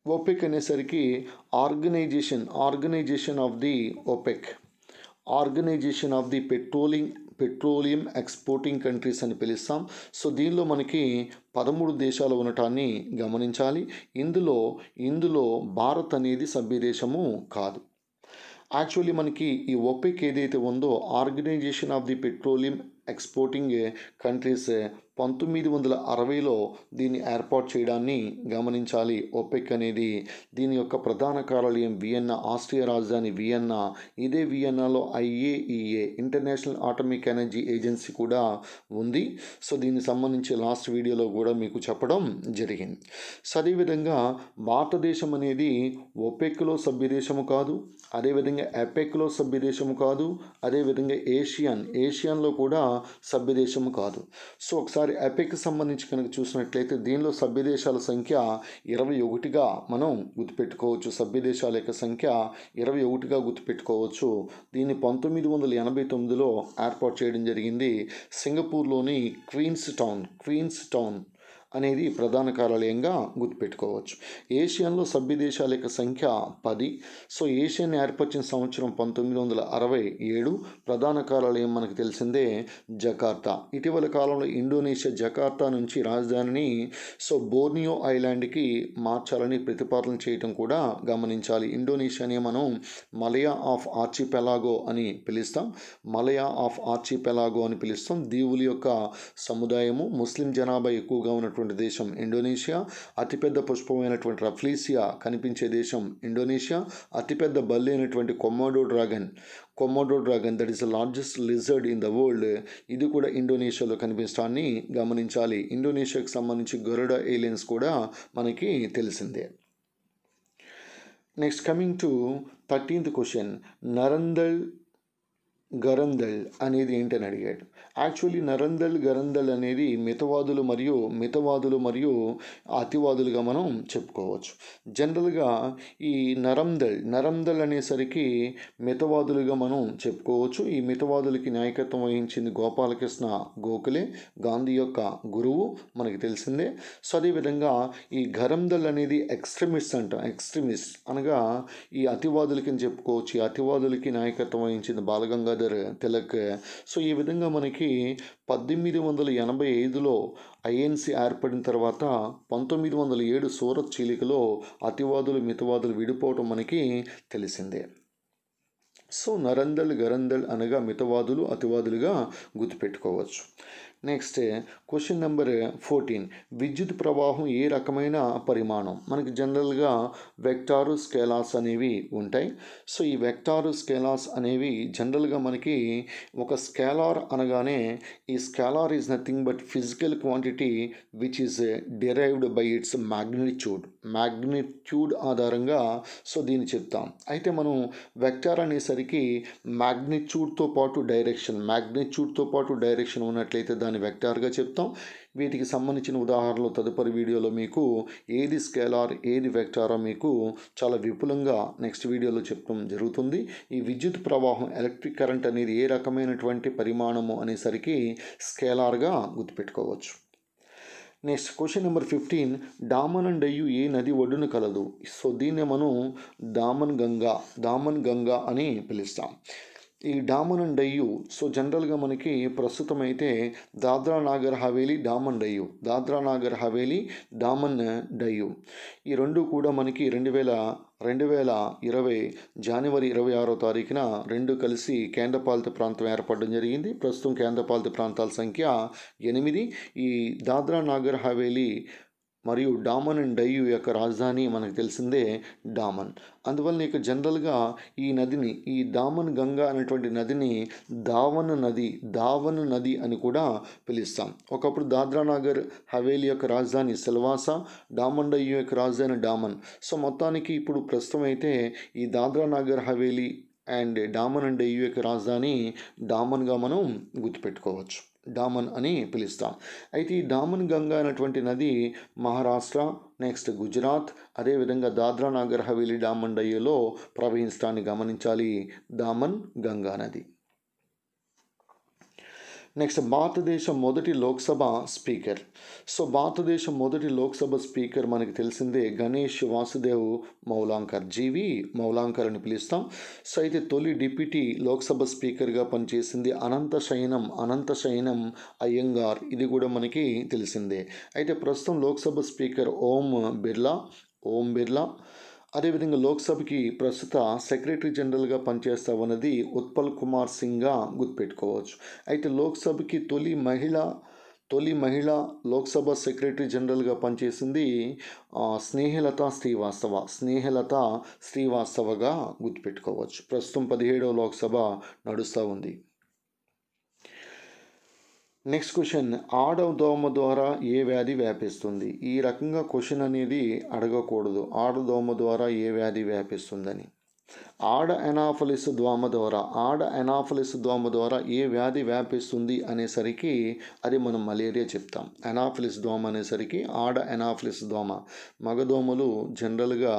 ఓపెక్ అనేసరికి organisation of the petroleum exporting countries అని పిలుస్తాం. సో దీనిలో మనకి 13 దేశాలు ఉండటాన్ని గమనించాలి. ఇందులో భారత్ అనేది సభ్యదేశము కాదు. యాక్చువల్లీ మనకి ఈ ఓపెక్ ఏదైతే ఉందో organisation of the petroleum exporting countries 1960లో దీన్ని ఏర్పాటు చేయడాన్ని గమనించాలి. ఓపెక్ అనేది దీని యొక్క ప్రధాన కార్యాలయం వియన్నా, ఆస్ట్రియా రాజధాని వియన్నా. ఇదే వియన్నాలో IAEA international atomic energy agency కూడా ఉంది. సో దీనికి సంబంధించి లాస్ట్ వీడియోలో కూడా మీకు చెప్పడం జరిగింది. సో అదేవిధంగా భారతదేశం అనేది ఓపెక్లో సభ్యదేశము కాదు, అదేవిధంగా ఎపెక్లో సభ్యదేశము కాదు, అదేవిధంగా ఏషియన్లో కూడా సభ్యదేశము కాదు. సో ఒకసారి ఎపెక్కి సంబంధించి కనుక చూసినట్లయితే దీనిలో సభ్యదేశాల సంఖ్య 21గా మనం గుర్తుపెట్టుకోవచ్చు. సభ్యదేశాల యొక్క సంఖ్య 21గా గుర్తుపెట్టుకోవచ్చు. దీన్ని 1989లో ఏర్పాటు చేయడం జరిగింది. సింగపూర్లోని క్వీన్స్ టౌన్ అనేది ప్రధాన కార్యాలయంగా గుర్తుపెట్టుకోవచ్చు. ఏషియన్లో సభ్యదేశాల యొక్క సంఖ్య 10. సో ఏషియన్ ఏర్పరిచిన సంవత్సరం 1967. ప్రధాన కార్యాలయం మనకు తెలిసిందే జకార్తా. ఇటీవల కాలంలో ఇండోనేషియా జకార్తా నుంచి రాజధానిని బోర్నియో ఐలాండ్కి మార్చాలని ప్రతిపాదన చేయటం కూడా గమనించాలి. ఇండోనేషియాని మనం మలయా ఆఫ్ ఆర్చిపెలాగో అని పిలుస్తాం. దీవుల యొక్క సముదాయము. ముస్లిం జనాభా ఎక్కువగా ఉన్నటువంటి దేశం ఇండోనేషియా. అతిపెద్ద పుష్పమైనటువంటి రఫ్లీసియా కనిపించే దేశం ఇండోనేషియా. అతిపెద్ద బల్లి అయినటువంటి Komodo dragon that is the largest lizard in the world. ఇది కూడా ఇండోనేషియాలో కనిపించడాన్ని గమనించాలి. ఇండోనేషియాకి సంబంధించి గరుడ ఏలియన్స్ కూడా మనకి తెలిసిందే. Next coming to 13th question, గరందల్ అనేది ఏంటని అడిగాడు. యాక్చువల్లీ గరందల్ అనేది మితవాదులు మరియు అతివాదులుగా మనం చెప్పుకోవచ్చు. జనరల్గా ఈ నరందల్ అనేసరికి మితవాదులుగా మనం చెప్పుకోవచ్చు. ఈ మితవాదులకి నాయకత్వం వహించింది గోపాలకృష్ణ గోఖలే, గాంధీ యొక్క గురువు మనకి తెలిసిందే. సో అదేవిధంగా ఈ గరందల్ అనేది ఎక్స్ట్రీమిస్ట్ అనగా ఈ అతివాదులకి అని చెప్పుకోవచ్చు. ఈ అతివాదులకి నాయకత్వం వహించింది బాలగంగాధర్ తిలక్. సో ఈ విధంగా మనకి 1885లో INC ఏర్పడిన తర్వాత 1907 సూరత్ చీలికలో అతివాదులు మితవాదులు విడిపోవటం మనకి తెలిసిందే. సో గరందల్ అనగా మితవాదులు అతివాదులుగా గుర్తుపెట్టుకోవచ్చు. నెక్స్ట్ క్వశ్చన్ నెంబర్ 14, విద్యుత్ ప్రవాహం ఏ రకమైన పరిమాణం? మనకి జనరల్గా వెక్టారు స్కేలార్స్ అనేవి ఉంటాయి. సో ఈ వెక్టారు స్కేలార్స్ అనేవి జనరల్గా మనకి ఒక స్కేలార్ అనగానే ఈ scalar is nothing but physical quantity which is derived by it's magnitude ఆధారంగా సో దీన్ని చెప్తాం. అయితే మనం వెక్టార్ అనేసరికి మ్యాగ్నిట్యూడ్తో పాటు డైరెక్షన్ ఉన్నట్లయితే దాన్ని దాన్ని వెక్టార్గా చెప్తాం. వీటికి సంబంధించిన ఉదాహరణలు తదుపరి వీడియోలో మీకు ఏది స్కేలార్ ఏది వెక్టారో మీకు చాలా విపులంగా నెక్స్ట్ వీడియోలో చెప్పడం జరుగుతుంది. ఈ విద్యుత్ ప్రవాహం ఎలక్ట్రిక్ కరెంట్ అనేది ఏ రకమైనటువంటి పరిమాణము అనేసరికి స్కేలార్గా గుర్తుపెట్టుకోవచ్చు. Next question number 15, Daman and Diu ఏ నది ఒడ్డున కలదు? సో దీన్ని మనం దామన్ గంగా అని పిలుస్తాం. ఈ డామన్ అండ్ డయ్యు సో జనరల్గా మనకి ప్రస్తుతం అయితే దాద్రా నాగర్ హవేలీ డామన్ డయ్యు ఈ రెండు కూడా మనకి 2020 జనవరి 26వ తారీఖున రెండు కలిసి కేంద్రపాలిత ప్రాంతం ఏర్పడడం జరిగింది. ప్రస్తుతం కేంద్రపాలిత ప్రాంతాల సంఖ్య 8. ఈ దాద్రా నాగర్ హవేలీ మరియు డామన్ అండ్ డయ్యు యొక్క రాజధాని మనకు తెలిసిందే డామన్. అందువల్ల ఇక జనరల్గా ఈ నదిని ఈ దామన్ గంగా అనేటువంటి నదిని దావన్ నది అని కూడా పిలుస్తాం. ఒకప్పుడు దాద్రా నాగర్ హవేలీ యొక్క రాజధాని సిల్వాసా, డామన్ డయ్యు యొక్క రాజధాని డామన్. సో మొత్తానికి ఇప్పుడు ప్రస్తుతం అయితే ఈ దాద్రా నాగర్ హవేలీ అండ్ డామన్ అండ్ డయ్యు యొక్క రాజధాని డామన్గా మనం గుర్తుపెట్టుకోవచ్చు. డామన్ అని పిలుస్తాం. అయితే ఈ డామన్ గంగా అనేటువంటి నది మహారాష్ట్ర, నెక్స్ట్ గుజరాత్, అదేవిధంగా దాద్రా నాగర్ హవేలీ డామన్ డయ్యూలో ప్రవహించడాన్ని గమనించాలి. దామన్ గంగా నది. నెక్స్ట్ భారతదేశం మొదటి లోక్సభ స్పీకర్. సో భారతదేశం మొదటి లోక్సభ స్పీకర్ మనకి తెలిసిందే గణేష్ వాసుదేవ్ మౌలాంకర్, జీవి మౌలాంకర్ అని పిలుస్తాం. సో అయితే తొలి డిప్యూటీ లోక్సభ స్పీకర్గా పనిచేసింది అనంత శయనం అయ్యంగార్, ఇది కూడా మనకి తెలిసిందే. అయితే ప్రస్తుతం లోక్సభ స్పీకర్ ఓం బిర్లా. అదేవిధంగా లోక్సభకి ప్రస్తుత సెక్రటరీ జనరల్గా పనిచేస్తా ఉన్నది ఉత్పల్ కుమార్ సింగ్గా గుర్తుపెట్టుకోవచ్చు. అయితే లోక్సభకి తొలి మహిళ లోక్సభ సెక్రటరీ జనరల్గా పనిచేసింది స్నేహలత శ్రీవాస్తవగా గుర్తుపెట్టుకోవచ్చు. ప్రస్తుతం 17వ లోక్సభ నడుస్తూ ఉంది. నెక్స్ట్ క్వశ్చన్, ఆడదోమ ద్వారా ఏ వ్యాధి వ్యాపిస్తుంది? ఈ రకంగా క్వశ్చన్ అనేది అడగకూడదు, ఆడదోమ ద్వారా ఏ వ్యాధి వ్యాపిస్తుందని. ఆడ ఎనాఫలిస్ దోమ ద్వారా ఏ వ్యాధి వ్యాపిస్తుంది అనేసరికి అది మనం మలేరియా చెప్తాం. ఎనాఫలిస్ దోమ అనేసరికి ఆడ ఎనాఫలిస్ దోమ. మగదోమలు జనరల్గా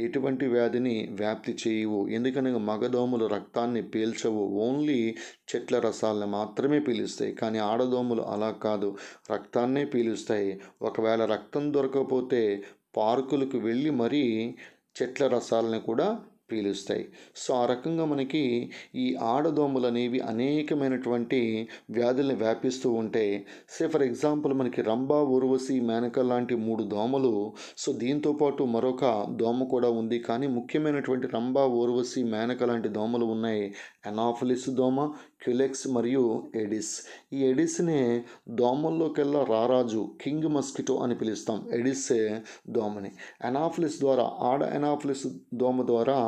ఎటువంటి వ్యాధిని వ్యాప్తి చేయవు, ఎందుకనగా మగదోమలు రక్తాన్ని పీల్చవు, ఓన్లీ చెట్ల రసాలను మాత్రమే పీలుస్తాయి. కానీ ఆడదోమలు అలా కాదు, రక్తాన్నే పీలుస్తాయి. ఒకవేళ రక్తం దొరకకపోతే పార్కులకు వెళ్ళి మరీ చెట్ల రసాలను కూడా పీలుస్తాయి. సో ఆ రకంగా మనకి ఈ ఆడదోమలు అనేవి అనేకమైనటువంటి వ్యాధుల్ని వ్యాపిస్తూ ఉంటాయి. ఫర్ ఎగ్జాంపుల్ మనకి రంభా, ఊర్వశి, మేనక లాంటి 3 దోమలు. సో దీంతోపాటు మరొక దోమ కూడా ఉంది, కానీ ముఖ్యమైనటువంటి రంభా, ఊర్వశి, మేనక లాంటి దోమలు ఉన్నాయి. ఎనాఫలిస్ దోమ, క్యులెక్స్ మరియు ఎడిస్. ఈ ఎడిస్నే దోమల్లోకెల్లా రారాజు, కింగ్ మస్కిటో అని పిలుస్తాం. ఎడిస్ దోమని ఎనాఫలిస్ ద్వారా ఆడ ఎనాఫలిస్ దోమ ద్వారా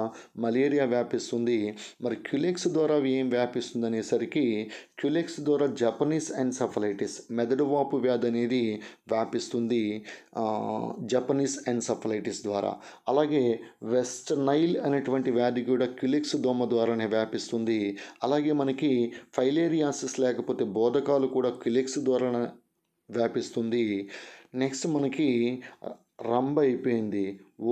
మలేరియా వ్యాపిస్తుంది. మరి క్యులెక్స్ ద్వారా ఏం వ్యాపిస్తుంది అనేసరికి క్యులెక్స్ ద్వారా జపనీస్ ఎన్సెఫలైటిస్, మెదడువాపు వ్యాధి అనేది వ్యాపిస్తుంది జపనీస్ ఎన్సెఫలైటిస్ ద్వారా. అలాగే వెస్ట్ నైల్ అనేటువంటి వ్యాధి కూడా క్యులెక్స్ దోమ ద్వారానే వ్యాపిస్తుంది. అలాగే మనకి ఫైలేరియాసిస్ లేకపోతే బోధకాలు కూడా క్యులెక్స్ ద్వారా వ్యాపిస్తుంది. నెక్స్ట్ మనకి రంభ అయిపోయింది,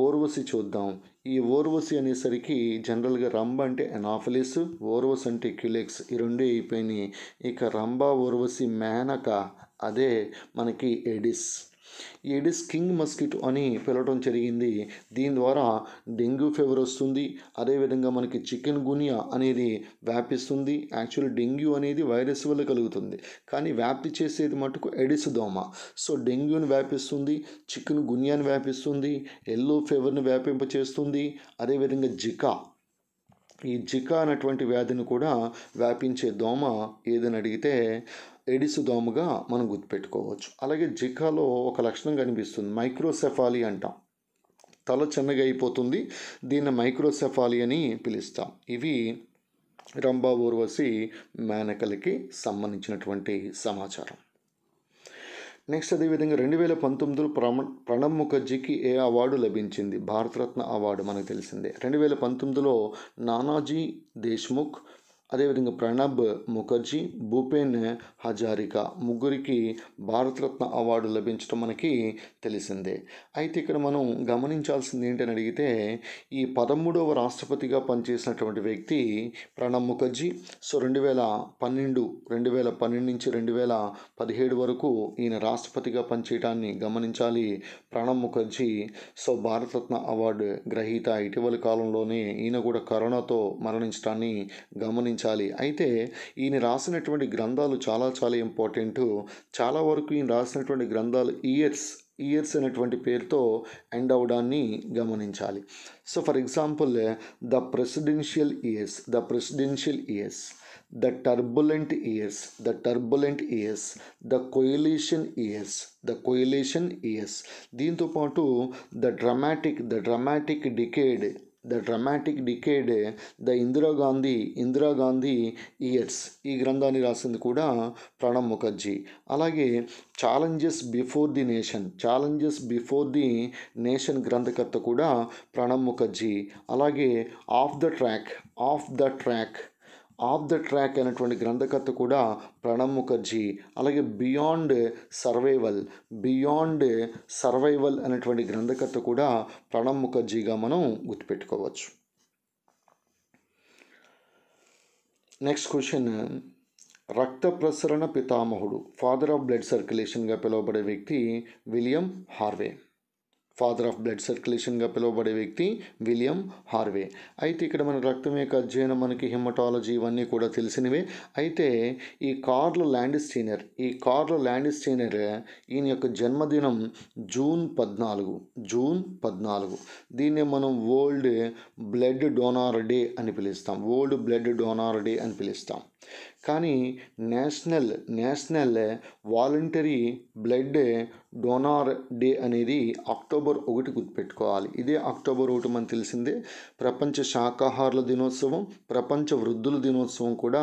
ఓర్వశి చూద్దాం. ఈ ఓర్వశి అనేసరికి జనరల్గా రంభ అంటే ఎనాఫలిస్, ఓర్వశి అంటే క్యులెక్స్, ఈ రెండే అయిపోయినాయి. ఇక రంభ, ఓర్వశి, మేనక, అదే మనకి ఎడిస్. ఈ ఎడిస్ కింగ్ మస్కిటో అని పిలవడం జరిగింది. దీని ద్వారా డెంగ్యూ ఫీవర్ వస్తుంది. అదేవిధంగా మనకి చికెన్ గునియా అనేది వ్యాపిస్తుంది. యాక్చువల్లీ డెంగ్యూ అనేది వైరస్ వల్ల కలుగుతుంది, కానీ వ్యాప్తి చేసేది మటుకు ఎడిస్ దోమ. సో డెంగ్యూని వ్యాపిస్తుంది, చికెన్ గునియాని వ్యాపిస్తుంది, ఎల్లో ఫీవర్ని వ్యాపింపచేస్తుంది. అదేవిధంగా ఈ జికా అనేటువంటి వ్యాధిని కూడా వ్యాపించే దోమ ఏదని అడిగితే ఎడిస్ దోమగా మనం గుర్తుపెట్టుకోవచ్చు. అలాగే జికాలో ఒక లక్షణం కనిపిస్తుంది, మైక్రోసెఫాలి అంటాం. తల చిన్నగా అయిపోతుంది, దీన్ని మైక్రోసెఫాలి అని పిలుస్తాం. ఇవి రంభా, ఊర్వశి, మేనకలకి సంబంధించినటువంటి సమాచారం. నెక్స్ట్ అదేవిధంగా 2019లో ప్రణబ్ ముఖర్జీకి ఏ అవార్డు లభించింది? భారతరత్న అవార్డు మనకు తెలిసిందే. 2019లో నానాజీ దేశ్ముఖ్, అదేవిధంగా ప్రణబ్ ముఖర్జీ, భూపేన్ హజారికా ముగ్గురికి భారతరత్న అవార్డు లభించడం మనకి తెలిసిందే. అయితే ఇక్కడ మనం గమనించాల్సింది ఏంటని అడిగితే ఈ 13వ రాష్ట్రపతిగా పనిచేసినటువంటి వ్యక్తి ప్రణబ్ ముఖర్జీ. సో 2012 నుంచి 2017 వరకు ఈయన రాష్ట్రపతిగా పనిచేయడాన్ని గమనించాలి ప్రణబ్ ముఖర్జీ. సో భారతరత్న అవార్డు గ్రహీత. ఇటీవలి కాలంలోనే ఈయన కూడా కరోనాతో మరణించడాన్ని గమనించాలి. అయితే ఈయన రాసినటువంటి గ్రంథాలు చాలా చాలా ఇంపార్టెంట్. చాలా వరకు ఈయన రాసినటువంటి గ్రంథాలు ఇయర్స్ అనేటువంటి పేరుతో ఎండ్ అవడాన్ని గమనించాలి. So for example the presidential years, the turbulent years, the coalition years, దీంతో పాటు the dramatic decade, the Indira Gandhi years, ఈ గ్రంథాన్ని రాసింది కూడా ప్రణబ్ ముఖర్జీ. అలాగే ఛాలెంజెస్ బిఫోర్ ది నేషన్ గ్రంథకర్త కూడా ప్రణబ్ ముఖర్జీ. అలాగే ఆఫ్ ద ట్రాక్ అనేటువంటి గ్రంథకర్త కూడా ప్రణబ్ ముఖర్జీ. అలాగే బియాండ్ సర్వైవల్ అనేటువంటి గ్రంథకర్త కూడా ప్రణబ్ ముఖర్జీగా మనం గుర్తుపెట్టుకోవచ్చు. నెక్స్ట్ క్వశ్చన్, రక్త ప్రసరణ పితామహుడు, ఫాదర్ ఆఫ్ బ్లడ్ సర్క్యులేషన్గా పిలువబడే వ్యక్తి విలియం హార్వే. అయితే ఇక్కడ మన రక్తం యొక్క అధ్యయనం, మనకి హిమటాలజీ ఇవన్నీ కూడా తెలిసినవే. అయితే ఈ కార్ల్ ల్యాండ్స్టీనర్ ఈయన యొక్క జన్మదినం జూన్ 14. దీన్నే మనం వరల్డ్ బ్లడ్ డోనార్ డే అని పిలుస్తాం. కానీ national voluntary blood donor day అనేది అక్టోబర్ 1 గుర్తుపెట్టుకోవాలి. ఇదే అక్టోబర్ 1 మనకు తెలిసిందే. ప్రపంచ శాకాహారుల దినోత్సవం, ప్రపంచ వృద్ధుల దినోత్సవం కూడా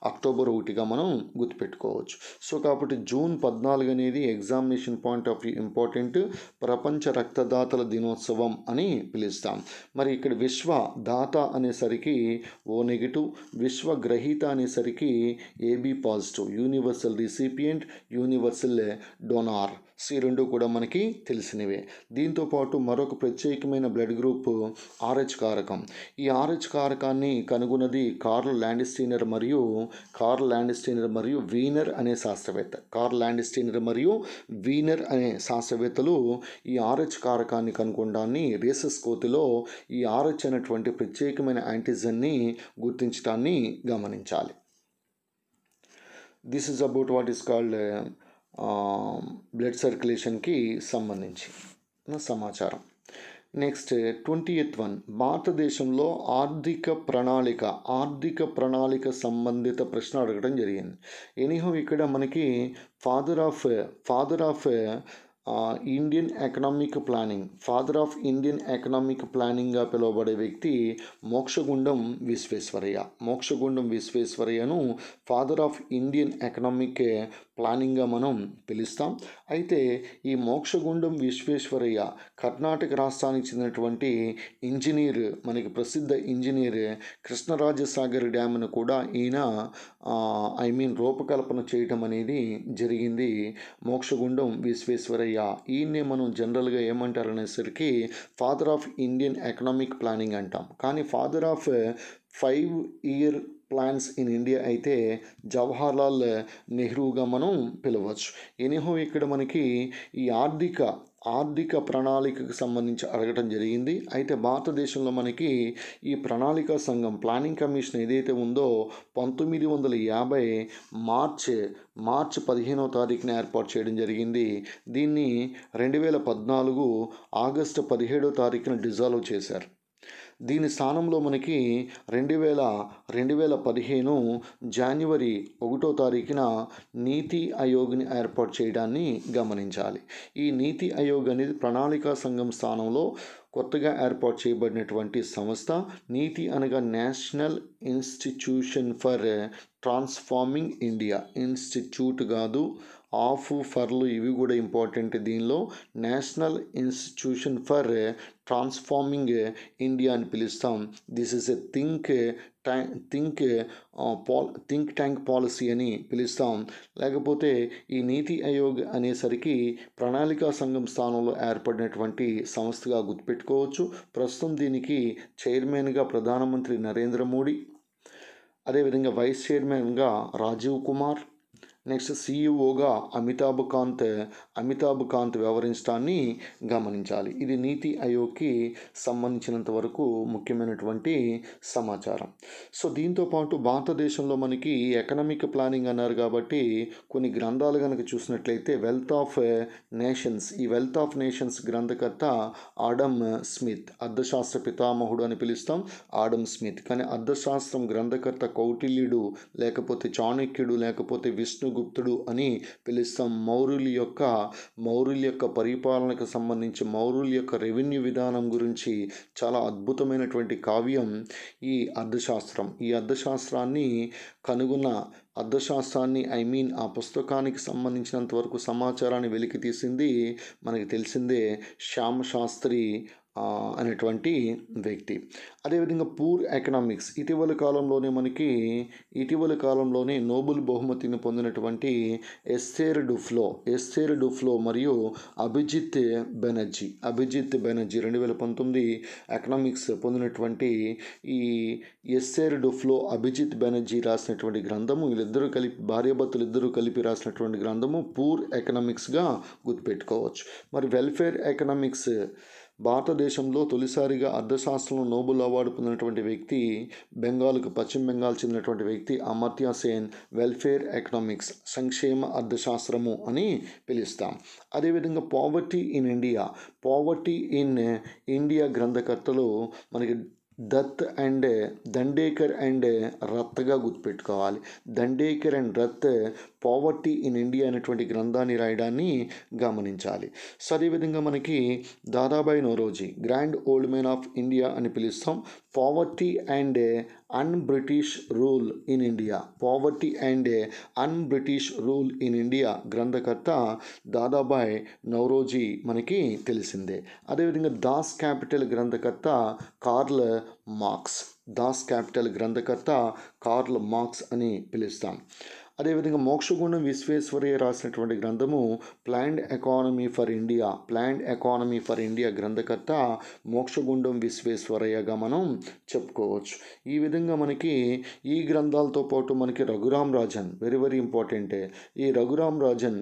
అక్టోబర్ 1గా మనం గుర్తుపెట్టుకోవచ్చు. సో కాబట్టి జూన్ 14 అనేది examination point of view important. ప్రపంచ రక్తదాతల దినోత్సవం అని పిలుస్తాం. మరి ఇక్కడ విశ్వ దాత అనేసరికి O-, విశ్వ గ్రహీత అనేసరికి AB+, universal recipient, universal donor. ఈ రెండు కూడా మనకి తెలిసినవే. దీంతోపాటు మరొక ప్రత్యేకమైన బ్లడ్ గ్రూప్ RH కారకం. ఈ RH కారకాన్ని కనుగొన్నది కార్ల్ ల్యాండ్స్టీనర్ మరియు వీనర్ అనే శాస్త్రవేత్తలు ఈ RH కారకాన్ని కనుగొనడాన్ని, రేసస్ కోతిలో ఈ RH అనేటువంటి ప్రత్యేకమైన యాంటీజన్ని గుర్తించడాన్ని గమనించాలి. This is about what is called blood సర్క్యులేషన్కి సంబంధించిన సమాచారం. నెక్స్ట్ 20th వన్, భారతదేశంలో ఆర్థిక ప్రణాళిక సంబంధిత ప్రశ్న అడగడం జరిగింది. ఎనీహో ఇక్కడ మనకి ఫాదర్ ఆఫ్ ఇండియన్ ఎకనామిక్ ప్లానింగ్గా పిలువబడే వ్యక్తి మోక్షగుండం విశ్వేశ్వరయ్యను ఫాదర్ ఆఫ్ ఇండియన్ ఎకనామిక్ ప్లానింగ్గా మనం పిలుస్తాం. అయితే ఈ మోక్షగుండం విశ్వేశ్వరయ్య కర్ణాటక రాష్ట్రానికి చెందినటువంటి ఇంజనీర్, మనకి ప్రసిద్ధ ఇంజనీర్. కృష్ణరాజసాగర్ డ్యామ్ను కూడా ఈయన రూపకల్పన చేయటం అనేది జరిగింది. మోక్షగుండం విశ్వేశ్వరయ్య, ఈయన్నే మనం జనరల్గా ఏమంటారు అనేసరికి father of Indian economic planning అంటాం. కానీ father of 5-year plans in India అయితే జవహర్లాల్ నెహ్రూగా మనం పిలవచ్చు. ఎనీహో ఇక్కడ మనకి ఈ ఆర్థిక ప్రణాళికకు సంబంధించి అడగటం జరిగింది. అయితే భారతదేశంలో మనకి ఈ ప్రణాళికా సంఘం, ప్లానింగ్ కమిషన్ ఏదైతే ఉందో 1950 మార్చ్ 15వ తారీఖున ఏర్పాటు చేయడం జరిగింది. దీన్ని 2014 ఆగస్టు 17వ తారీఖున డిజాల్వ్ చేశారు. దీని స్థానంలో మనకి 2015 జనవరి 1వ తారీఖున నీతి ఆయోగ్ని ఏర్పాటు చేయడాన్ని గమనించాలి. ఈ నీతి ఆయోగ్ అనేది ప్రణాళికా సంఘం స్థానంలో కొత్తగా ఏర్పాటు చేయబడినటువంటి సంస్థ. నీతి అనగా national institution for transforming India. Institute కాదు, ఫర్లు ఇవి కూడా ఇంపార్టెంట్ దీనిలో. National institution for transforming India అని పిలుస్తాం. This is a think think tank policy అని పిలుస్తాం. లేకపోతే ఈ నీతి ఆయోగ్ అనేసరికి ప్రణాళికా సంఘం స్థానంలో ఏర్పడినటువంటి సంస్థగా గుర్తుపెట్టుకోవచ్చు. ప్రస్తుతం దీనికి చైర్మన్గా ప్రధానమంత్రి నరేంద్ర మోడీ, అదేవిధంగా వైస్ చైర్మన్గా రాజీవ్ కుమార్, నెక్స్ట్ సిఇఓగా అమితాబ్ కాంత్ వ్యవహరించడాన్ని గమనించాలి. ఇది నీతి ఆయోగ్కి సంబంధించినంత వరకు ముఖ్యమైనటువంటి సమాచారం. సో దీంతోపాటు భారతదేశంలో మనకి ఎకనామిక్ ప్లానింగ్ అన్నారు కాబట్టి కొన్ని గ్రంథాలు కనుక చూసినట్లయితే వెల్త్ ఆఫ్ నేషన్స్, ఈ వెల్త్ ఆఫ్ నేషన్స్ గ్రంథకర్త ఆడమ్ స్మిత్, అర్థశాస్త్ర పితామహుడు అని పిలుస్తాం ఆడమ్ స్మిత్. కానీ అర్థశాస్త్రం గ్రంథకర్త కౌటిల్యుడు, లేకపోతే చాణక్యుడు, లేకపోతే విష్ణుగుప్తుడు అని పిలుస్తాం. మౌర్యుల యొక్క పరిపాలనకు సంబంధించి మౌర్యుల యొక్క రెవెన్యూ విధానం గురించి చాలా అద్భుతమైనటువంటి కావ్యం ఈ అర్థశాస్త్రం. ఈ అర్థశాస్త్రాన్ని కనుగొన్న ఆ పుస్తకానికి సంబంధించినంత వరకు సమాచారాన్ని వెలికి తీసింది మనకి తెలిసిందే శ్యామశాస్త్రి అనేటువంటి వ్యక్తి. అదేవిధంగా పూర్ ఎకనామిక్స్ ఇటీవల కాలంలోనే నోబెల్ బహుమతిని పొందినటువంటి ఎస్తేర్ డుఫ్లో మరియు అభిజిత్ బెనర్జీ 2019 ఎకనామిక్స్ పొందినటువంటి ఈ ఎస్తేర్ డుఫ్లో, అభిజిత్ బెనర్జీ రాసినటువంటి గ్రంథము, భార్యాభర్తలు ఇద్దరు కలిపి రాసినటువంటి గ్రంథము పూర్ ఎకనామిక్స్గా గుర్తుపెట్టుకోవచ్చు. మరి వెల్ఫేర్ ఎకనామిక్స్, భారతదేశంలో తొలిసారిగా అర్థశాస్త్రంలో నోబెల్ అవార్డు పొందినటువంటి వ్యక్తి పశ్చిమ బెంగాల్ చెందినటువంటి వ్యక్తి అమర్త్య సేన్. వెల్ఫేర్ ఎకనామిక్స్, సంక్షేమ అర్థశాస్త్రము అని పిలుస్తాం. అదేవిధంగా పావర్టీ ఇన్ ఇండియా గ్రంథకర్తలు మనకి దండేకర్ అండ్ రత్గా గుర్తుపెట్టుకోవాలి. Dandekar and Rath poverty in India అనేటువంటి గ్రంథాన్ని రాయడాన్ని గమనించాలి. సో అదేవిధంగా మనకి Dadabhai Naoroji, grand old man of India అని పిలుస్తాం. Poverty and an British rule in India గ్రంథకర్త దాదాబాయి నౌరోజీ మనకి తెలిసిందే. అదేవిధంగా దాస్ క్యాపిటల్ గ్రంథకర్త కార్ల్ మార్క్స్ అని పిలుస్తాం. అదేవిధంగా మోక్షగుండం విశ్వేశ్వరయ్య రాసినటువంటి గ్రంథము ప్లాన్డ్ ఎకానమీ ఫర్ ఇండియా గ్రంథకర్త మోక్షగుండం విశ్వేశ్వరయ్యగా మనం చెప్పుకోవచ్చు. ఈ విధంగా మనకి ఈ గ్రంథాలతో పాటు మనకి Raghuram Rajan, very very important. ఈ రఘురామ్ రాజన్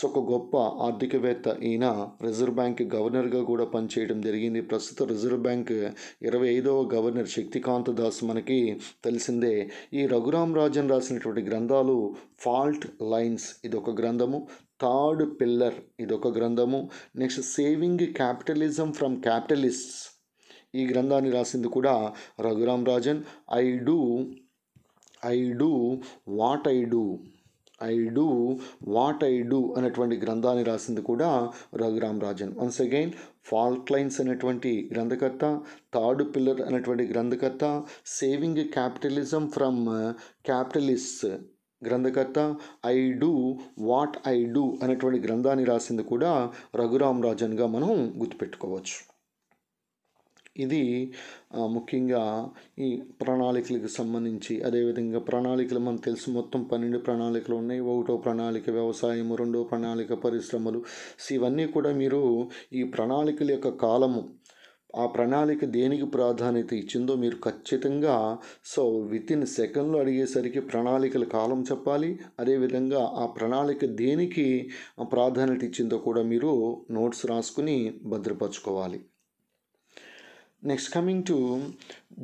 ఒక గొప్ప ఆర్థికవేత్త. ఈయన రిజర్వ్ బ్యాంక్ గవర్నర్గా కూడా పనిచేయడం జరిగింది. ప్రస్తుత రిజర్వ్ బ్యాంక్ 25వ గవర్నర్ శక్తికాంత దాస్ మనకి తెలిసిందే. ఈ రఘురామ్ రాజన్ రాసినటువంటి గ్రంథాలు ఫాల్ట్ లైన్స్ ఇదొక గ్రంథము, థర్డ్ పిల్లర్ ఇదొక గ్రంథము, నెక్స్ట్ సేవింగ్ క్యాపిటలిజం ఫ్రమ్ క్యాపిటలిస్ట్స్ ఈ గ్రంథాన్ని రాసింది కూడా Raghuram Rajan. I do what I do అనేటువంటి గ్రంథాన్ని రాసింది కూడా Raghuram Rajan. Once again fault lines అనేటువంటి గ్రంథకర్త, థర్డ్ పిల్లర్ అనేటువంటి గ్రంథకర్త, సేవింగ్ క్యాపిటలిజం ఫ్రమ్ క్యాపిటలిస్ట్స్ గ్రంథకర్త, I do what I do అనేటువంటి గ్రంథాన్ని రాసింది కూడా రఘురామ్ రాజన్గా మనం గుర్తుపెట్టుకోవచ్చు. ఇది ముఖ్యంగా ఈ ప్రణాళికలకు సంబంధించి. అదేవిధంగా ప్రణాళికలు మనకు తెలుసు, మొత్తం 12 ప్రణాళికలు ఉన్నాయి. 1వ ప్రణాళిక వ్యవసాయము, 2వ ప్రణాళిక పరిశ్రమలు. ఇవన్నీ కూడా మీరు ఈ ప్రణాళికల యొక్క కాలము, ఆ ప్రణాళిక దేనికి ప్రాధాన్యత ఇచ్చిందో మీరు ఖచ్చితంగా వితిన్ సెకండ్లో అడిగేసరికి ప్రణాళికల కాలం చెప్పాలి. అదేవిధంగా ఆ ప్రణాళిక దేనికి ప్రాధాన్యత ఇచ్చిందో కూడా మీరు నోట్స్ రాసుకుని భద్రపరచుకోవాలి. Next coming to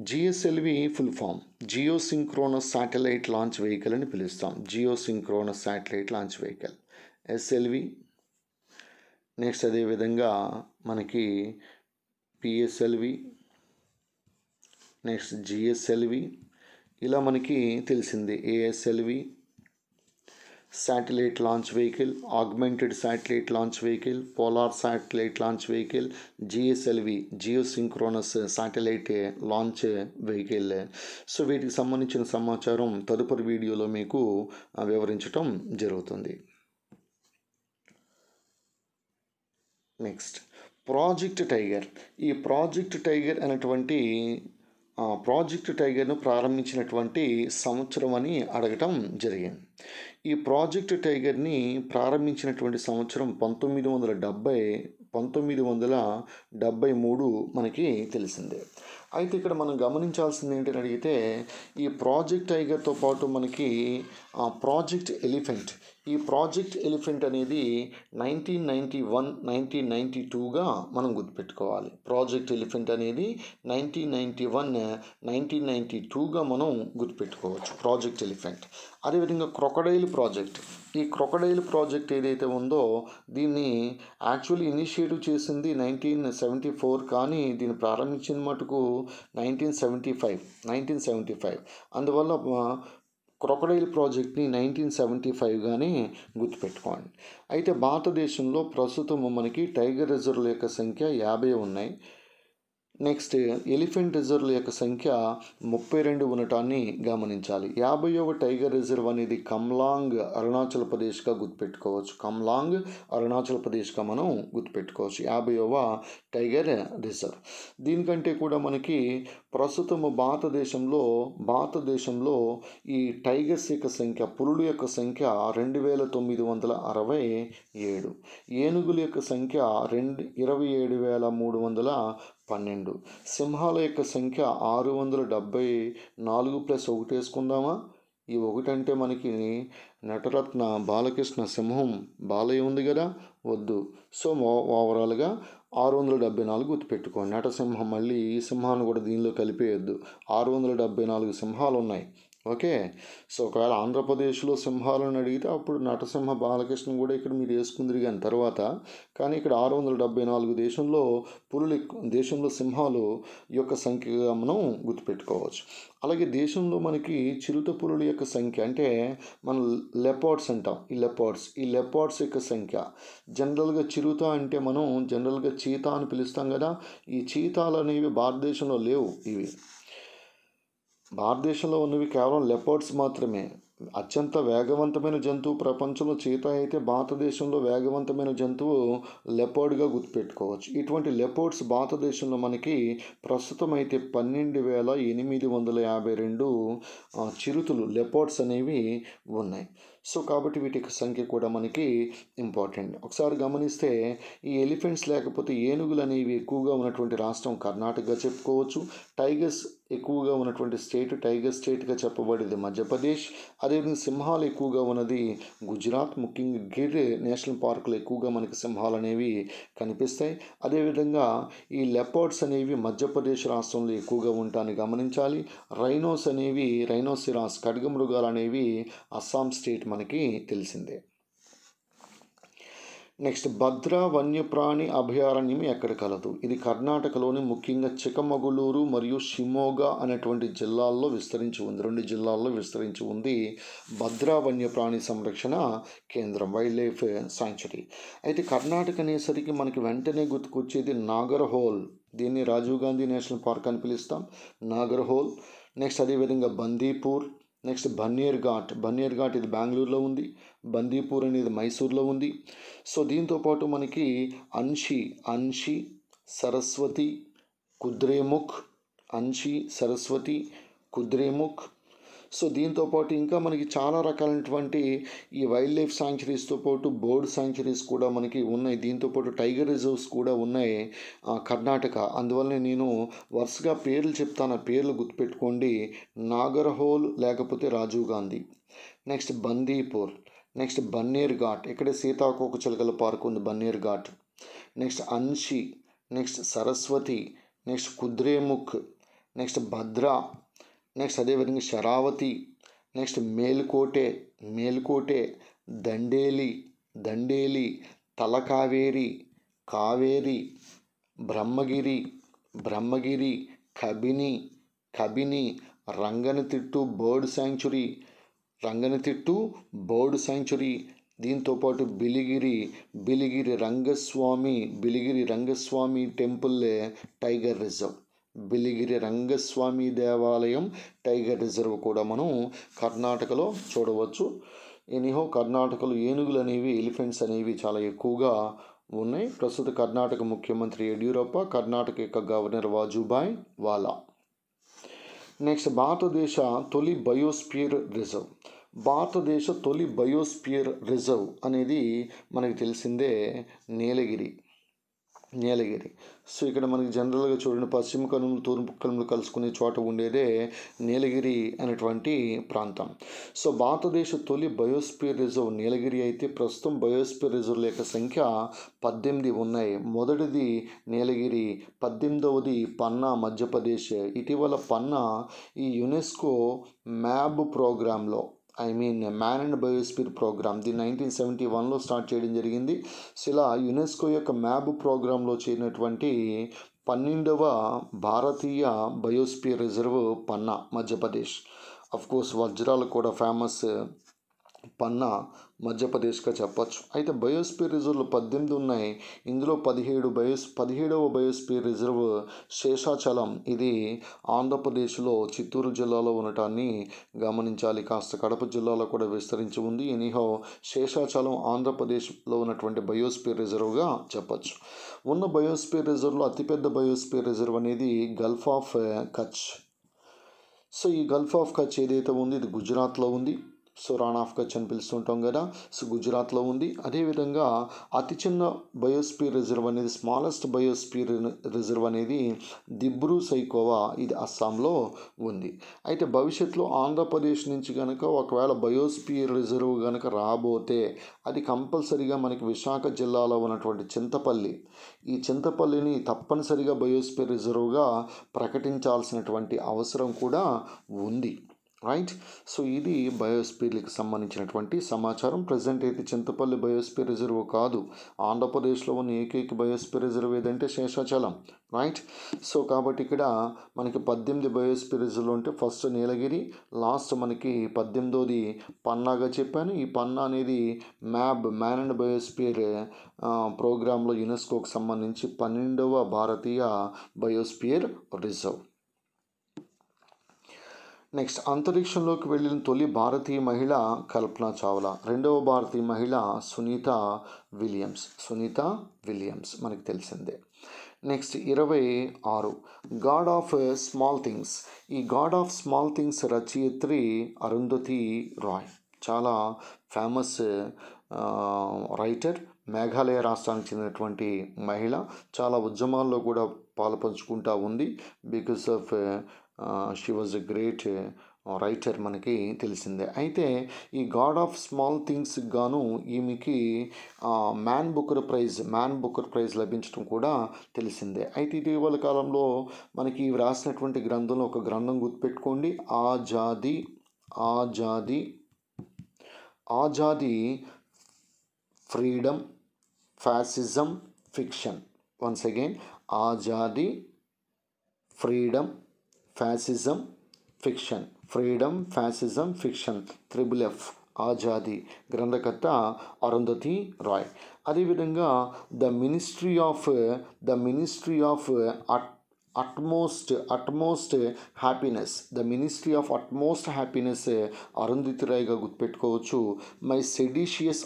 GSLV full form, geosynchronous satellite launch vehicle అని పిలుస్తాం. Geosynchronous satellite launch vehicle SLV. Next అదేవిధంగా మనకి PSLV, నెక్స్ట్ GSLV, ఇలా మనకి తెలిసింది. ASLV satellite launch vehicle, augmented satellite launch vehicle, polar satellite launch vehicle, GSLV geosynchronous satellite launch vehicle. వీటికి సంబంధించిన సమాచారం తదుపరి వీడియోలో మీకు వివరించటం జరుగుతుంది. Next project tiger. ఈ ప్రాజెక్ట్ టైగర్ అనేటువంటి ప్రాజెక్ట్ టైగర్ను ప్రారంభించినటువంటి సంవత్సరం అని అడగటం జరిగింది. ఈ ప్రాజెక్ట్ టైగర్ని ప్రారంభించినటువంటి సంవత్సరం 1973 మనకి తెలిసిందే. అయితే ఇక్కడ మనం గమనించాల్సింది ఏంటని అడిగితే, ఈ ప్రాజెక్ట్ టైగర్తో పాటు మనకి ప్రాజెక్ట్ ఎలిఫెంట్, ఈ ప్రాజెక్ట్ ఎలిఫెంట్ అనేది 1991, 1992గా మనం గుర్తుపెట్టుకోవాలి. ప్రాజెక్ట్ ఎలిఫెంట్ అనేది 1991, 1992గా మనం గుర్తుపెట్టుకోవచ్చు ప్రాజెక్ట్ ఎలిఫెంట్. అదేవిధంగా క్రొకడైల్ ప్రాజెక్ట్, ఈ క్రొకడైల్ ప్రాజెక్ట్ ఏదైతే ఉందో దీన్ని యాక్చువల్లీ ఇనిషియేటివ్ చేసింది 1974, కానీ దీన్ని ప్రారంభించిన మటుకు 1975. అందువల్ల క్రొకడైల్ ప్రాజెక్ట్ని 1975గానే గుర్తుపెట్టుకోండి. అయితే భారతదేశంలో ప్రస్తుతం మనకి టైగర్ రిజర్వ్ల యొక్క సంఖ్య 50 ఉన్నాయి. నెక్స్ట్ ఎలిఫెంట్ రిజర్వ్ల యొక్క సంఖ్య 32 ఉండటాన్ని గమనించాలి. 50వ టైగర్ రిజర్వ్ అనేది కమ్లాంగ్ అరుణాచల్ ప్రదేశ్గా గుర్తుపెట్టుకోవచ్చు. కమ్లాంగ్ అరుణాచల్ ప్రదేశ్గా మనం గుర్తుపెట్టుకోవచ్చు 50వ టైగర్ రిజర్వ్. దీనికంటే కూడా మనకి ప్రస్తుతము భారతదేశంలో ఈ టైగర్స్ యొక్క సంఖ్య, పులుల యొక్క సంఖ్య 2967, ఏనుగుల యొక్క సంఖ్య 27,312, సింహాల యొక్క సంఖ్య 674 ప్లస్ 1 వేసుకుందామా? ఈ 1 అంటే మనకి నటరత్న బాలకృష్ణ సింహం బాలయ్య ఉంది కదా, వద్దు. సో ఓవరాల్గా 674 గుర్తుపెట్టుకోండి. నటసింహం, మళ్ళీ ఈ సింహాన్ని కూడా దీనిలో కలిపేయద్దు. 674 సింహాలు ఉన్నాయి. ఓకే. సో ఒకవేళ ఆంధ్రప్రదేశ్లో సింహాలను అడిగితే అప్పుడు నటసింహ బాలకృష్ణ కూడా ఇక్కడ మీరు వేసుకుందరు కానీ తర్వాత, కానీ ఇక్కడ 674 దేశంలో సింహాలు యొక్క సంఖ్యగా మనం గుర్తుపెట్టుకోవచ్చు. అలాగే దేశంలో మనకి చిరుత పులుల యొక్క సంఖ్య, అంటే మనం లెపార్డ్స్ అంటాం, ఈ లెపార్డ్స్ యొక్క సంఖ్య జనరల్గా, చిరుత అంటే మనం జనరల్గా చీతా అని పిలుస్తాం కదా, ఈ చీతాలు అనేవి భారతదేశంలో లేవు. ఇవి భారతదేశంలో ఉన్నవి కేవలం లెపర్డ్స్ మాత్రమే. అత్యంత వేగవంతమైన జంతువు ప్రపంచంలో చీతా అయితే భారతదేశంలో వేగవంతమైన జంతువు లెపర్డ్గా గుర్తుపెట్టుకోవచ్చు. ఇటువంటి లెపర్డ్స్ భారతదేశంలో మనకి ప్రస్తుతం అయితే 12,852 చిరుతలు లెపర్డ్స్ అనేవి ఉన్నాయి. సో కాబట్టి వీటి సంఖ్య కూడా మనకి ఇంపార్టెంట్. ఒకసారి గమనిస్తే ఈ ఎలిఫెంట్స్ లేకపోతే ఏనుగులు అనేవి ఎక్కువగా ఉన్నటువంటి రాష్ట్రం కర్ణాటకగా చెప్పుకోవచ్చు. టైగర్స్ ఎక్కువగా ఉన్నటువంటి స్టేట్ టైగర్ స్టేట్గా చెప్పబడేది మధ్యప్రదేశ్. అదేవిధంగా సింహాలు ఎక్కువగా ఉన్నది గుజరాత్. ముఖ్యంగా గిర్ నేషనల్ పార్కులో ఎక్కువగా మనకి సింహాలు అనేవి కనిపిస్తాయి. అదేవిధంగా ఈ లెపర్డ్స్ అనేవి మధ్యప్రదేశ్ రాష్ట్రంలో ఎక్కువగా ఉంటాయని గమనించాలి. రైనోసిరాస్ ఖడ్గమృగాలు అనేవి అస్సాం స్టేట్ మనకి తెలిసిందే. నెక్స్ట్ భద్రా వన్యప్రాణి అభయారణ్యం ఎక్కడ కలదు? ఇది కర్ణాటకలోని ముఖ్యంగా చిక్కమగళూరు మరియు షిమోగా అనేటువంటి జిల్లాల్లో విస్తరించి ఉంది. 2 జిల్లాల్లో విస్తరించి ఉంది భద్రా వన్యప్రాణి సంరక్షణ కేంద్రం, వైల్డ్ లైఫ్ సాంక్చురీ. అయితే కర్ణాటక అనేసరికి మనకి వెంటనే గుర్తుకొచ్చేది నాగర్హోల్. దీన్ని రాజీవ్ గాంధీ నేషనల్ పార్క్ అని పిలుస్తాం, నాగర్హోల్. నెక్స్ట్ అదేవిధంగా బందీపూర్. నెక్స్ట్ బన్నేర్ ఘాట్ ఇది బెంగళూరులో ఉంది. బందీపూర్ అనేది మైసూర్లో ఉంది. సో దీంతోపాటు మనకి అన్షి, సరస్వతి, కుద్రేముఖ్. సో దీంతోపాటు ఇంకా మనకి చాలా రకాలైనటువంటి ఈ వైల్డ్ లైఫ్ శాంక్చురీస్తో పాటు బర్డ్ శాంక్చురీస్ కూడా మనకి ఉన్నాయి. దీంతోపాటు టైగర్ రిజర్వ్స్ కూడా ఉన్నాయి కర్ణాటక. అందువల్ల నేను వరుసగా పేర్లు చెప్తాను, పేర్లు గుర్తుపెట్టుకోండి. నాగర్హోల్ లేకపోతే రాజీవ్ గాంధీ, నెక్స్ట్ బందీపూర్, నెక్స్ట్ బన్నేర్ ఘాట్, ఇక్కడే సీతాకోక చిలుకల పార్క్ ఉంది Banner Ghat. Next Anshi, next Saraswati, next Kudremukh, next Bhadra, next అదేవిధంగా Sharavathi, next Melkote, Dandeli, Talakaveri, Kaveri, Brahmagiri, Kabini, Ranganathittu bird sanctuary. దీంతోపాటు Biligiri Rangaswamy temple tiger reserve, Biligiri Rangaswamy దేవాలయం టైగర్ రిజర్వ్ కూడా మనం కర్ణాటకలో చూడవచ్చు. ఎనీహో కర్ణాటకలో ఏనుగులు అనేవి, ఎలిఫెంట్స్ అనేవి చాలా ఎక్కువగా ఉన్నాయి. ప్రస్తుత కర్ణాటక ముఖ్యమంత్రి యడ్యూరప్ప, కర్ణాటక యొక్క గవర్నర్ వాజుభాయ్ వాలా. నెక్స్ట్ భారతదేశ తొలి బయోస్పియర్ రిజర్వ్. భారతదేశ తొలి బయోస్పియర్ రిజర్వ్ అనేది మనకి తెలిసిందే నీలగిరి. సో ఇక్కడ మనకి జనరల్గా చూడండి, పశ్చిమ కనుమలు తూర్పు కనుమలు కలుసుకునే చోట ఉండేదే నీలగిరి అనేటువంటి ప్రాంతం. సో భారతదేశ తొలి బయోస్పియర్ రిజర్వ్ నీలగిరి అయితే ప్రస్తుతం బయోస్పియర్ రిజర్వ్ల యొక్క సంఖ్య 18 ఉన్నాయి. మొదటిది నీలగిరి, 18వది పన్నా మధ్యప్రదేశ్. ఇటీవల పన్నా ఈ యునెస్కో మ్యాబ్ ప్రోగ్రాంలో, మ్యాన్ అండ్ బయోస్పియర్ ప్రోగ్రామ్, దీన్ని 1971లో స్టార్ట్ చేయడం జరిగింది. సో ఇలా యునెస్కో యొక్క మ్యాబ్ ప్రోగ్రాంలో చేరినటువంటి 12వ భారతీయ బయోస్పియర్ రిజర్వ్ పన్నా మధ్యప్రదేశ్. అఫ్కోర్స్ వజ్రాలు కూడా ఫేమస్ పన్నా మధ్యప్రదేశ్గా చెప్పచ్చు. అయితే బయోస్పియర్ రిజర్వ్లు 18 ఉన్నాయి. ఇందులో 17వ బయోస్పియర్ రిజర్వ్ శేషాచలం. ఇది ఆంధ్రప్రదేశ్లో చిత్తూరు జిల్లాలో ఉండటాన్ని గమనించాలి. కాస్త కడప జిల్లాలో కూడా విస్తరించి ఉంది. ఎనీహౌ శేషాచలం ఆంధ్రప్రదేశ్లో ఉన్నటువంటి బయోస్పియర్ రిజర్వ్గా చెప్పచ్చు. ఉన్న బయోస్పియర్ రిజర్వ్లో అతిపెద్ద బయోస్పియర్ రిజర్వ్ అనేది గల్ఫ్ ఆఫ్ కచ్. సో ఈ గల్ఫ్ ఆఫ్ కచ్ ఏదైతే ఉంది ఇది గుజరాత్లో ఉంది. సో రాన్ ఆఫ్ కచ్ అని పిలుస్తుంటాం కదా, సో గుజరాత్లో ఉంది. అదేవిధంగా అతి చిన్న బయోస్పియర్ రిజర్వ్ అనేది, స్మాలెస్ట్ బయోస్పియర్ రిజర్వ్ అనేది దిబ్రూ సైఖోవా, ఇది అస్సాంలో ఉంది. అయితే భవిష్యత్తులో ఆంధ్రప్రదేశ్ నుంచి కనుక ఒకవేళ బయోస్పియర్ రిజర్వ్ కనుక రాబోతే అది కంపల్సరీగా మనకి విశాఖ జిల్లాలో ఉన్నటువంటి చింతపల్లి, ఈ చింతపల్లిని తప్పనిసరిగా బయోస్పియర్ రిజర్వ్గా ప్రకటించాల్సినటువంటి అవసరం కూడా ఉంది. రైట్. సో ఇది బయోస్పియర్కి సంబంధించినటువంటి సమాచారం. ప్రజెంట్ అయితే చింతపల్లి బయోస్పియర్ రిజర్వ్ కాదు, ఆంధ్రప్రదేశ్లో ఉన్న ఏకైక బయోస్పియర్ రిజర్వ్ ఏదంటే శేషాచలం. రైట్. సో కాబట్టి ఇక్కడ మనకి 18 బయోస్పియర్ రిజర్వ్లు ఉంటే ఫస్ట్ నీలగిరి, లాస్ట్ మనకి 18వది పన్నాగా చెప్పాను. ఈ పన్నా అనేది మ్యాన్ అండ్ బయోస్పియర్ ప్రోగ్రాంలో యునెస్కోకి సంబంధించి 12వ భారతీయ బయోస్పియర్ రిజర్వ్. నెక్స్ట్ అంతరిక్షంలోకి వెళ్ళిన తొలి భారతీయ మహిళ కల్పనా చావ్లా. రెండవ భారతీయ మహిళ సునీత విలియమ్స్ మనకి తెలిసిందే. Next 26 God of small things. ఈ గాడ్ ఆఫ్ స్మాల్ థింగ్స్ రచయిత్రి అరుంధతి రాయ్. చాలా ఫేమస్ రైటర్, మేఘాలయ రాష్ట్రానికి చెందినటువంటి మహిళ. చాలా ఉద్యమాల్లో కూడా పాలుపంచుకుంటూ ఉంది. Because of she was a great writer మనకి తెలిసిందే. అయితే ఈ గాడ్ ఆఫ్ స్మాల్ థింగ్స్ గాను ఈమెకి మ్యాన్ బుకర్ ప్రైజ్ లభించడం కూడా తెలిసిందే. అయితే ఇటీవల కాలంలో మనకి రాసినటువంటి గ్రంథంలో ఒక గ్రంథం గుర్తుపెట్టుకోండి, Azadi freedom fascism fiction. Once again, Azadi freedom fascism fiction, FF, Azadi. గ్రంథకర్త అరుంధతి రాయ్. అదేవిధంగా the ministry of utmost happiness, Arundhati రాయ్గా గుర్తుపెట్టుకోవచ్చు. మై సెడిషియస్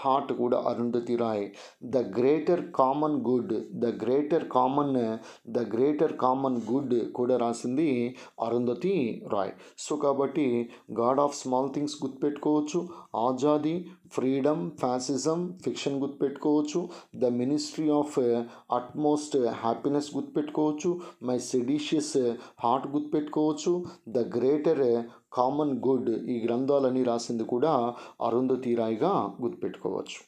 హార్ట్ కూడా Arundhati Roy. The greater common good కూడా రాసింది అరుంధతి రాయ్. సో కాబట్టి గాడ్ ఆఫ్ స్మాల్ థింగ్స్ గుర్తుపెట్టుకోవచ్చు, ఆజాదీ, ఫ్రీడమ్, ఫ్యాసిజం, ఫిక్షన్ గుర్తుపెట్టుకోవచ్చు, the ministry of utmost happiness గుర్తుపెట్టుకోవచ్చు, మై సెడిషియస్ హార్ట్ గుర్తుపెట్టుకోవచ్చు, ద గ్రేటర్ కామన్ గుడ్. ఈ గ్రంథాలని రాసింది కూడా అరుంధతి రాయ్గా గుర్తుపెట్టుకోవచ్చు.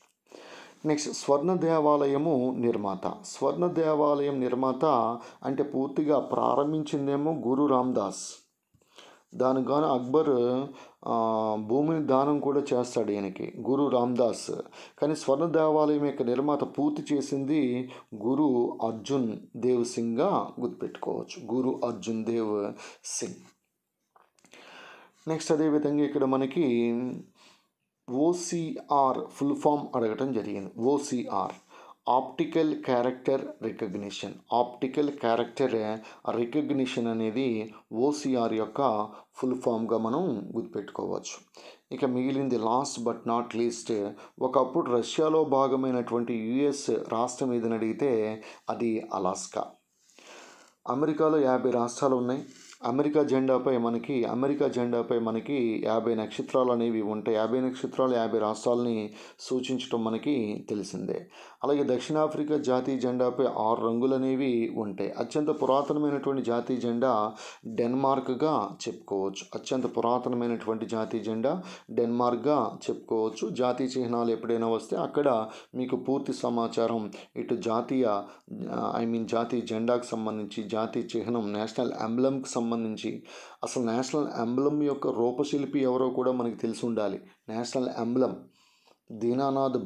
నెక్స్ట్ స్వర్ణ దేవాలయం నిర్మాత అంటే పూర్తిగా ప్రారంభించిందేమో గురు రామ్దాస్. దానికి గాను అక్బర్ భూమిని దానం కూడా చేస్తాడు ఈయనకి, గురు రామ్దాస్. కానీ స్వర్ణ దేవాలయం యొక్క నిర్మాత పూర్తి చేసింది గురు అర్జున్ దేవ్ సింగ్గా గుర్తుపెట్టుకోవచ్చు, గురు అర్జున్ దేవ్ సింగ్. నెక్స్ట్ అదేవిధంగా ఇక్కడ మనకి OCR ఫుల్ ఫామ్ అడగటం జరిగింది. OCR ఆప్టికల్ క్యారెక్టర్ రికగ్నిషన్ అనేది OCR యొక్క ఫుల్ ఫామ్గా మనం గుర్తుపెట్టుకోవచ్చు. ఇక మిగిలింది లాస్ట్ బట్ నాట్ లీస్ట్, ఒకప్పుడు రష్యాలో భాగమైనటువంటి US రాష్ట్రం ఏదని అడిగితే అది అలాస్కా. అమెరికాలో 50 రాష్ట్రాలు ఉన్నాయి. అమెరికా జెండాపై మనకి 50 నక్షత్రాలు అనేవి ఉంటాయి. 50 నక్షత్రాలు 50 రాష్ట్రాలని సూచించడం మనకి తెలిసిందే. అలాగే దక్షిణాఫ్రికా జాతీయ జెండాపై 6 రంగులు అనేవి ఉంటాయి. అత్యంత పురాతనమైనటువంటి జాతీయ జెండా డెన్మార్క్గా చెప్పుకోవచ్చు. అత్యంత పురాతనమైనటువంటి జాతీయ జెండా డెన్మార్క్గా చెప్పుకోవచ్చు. జాతీయ చిహ్నాలు ఎప్పుడైనా వస్తే అక్కడ మీకు పూర్తి సమాచారం ఇటు జాతీయ జెండాకు సంబంధించి, జాతీయ చిహ్నం నేషనల్ ఎంబ్లమ్కి సంబంధించి, అసలు నేషనల్ ఎంబ్లమ్ యొక్క రూపశిల్పి ఎవరో కూడా మనకి తెలిసి ఉండాలి. National emblem Dinanath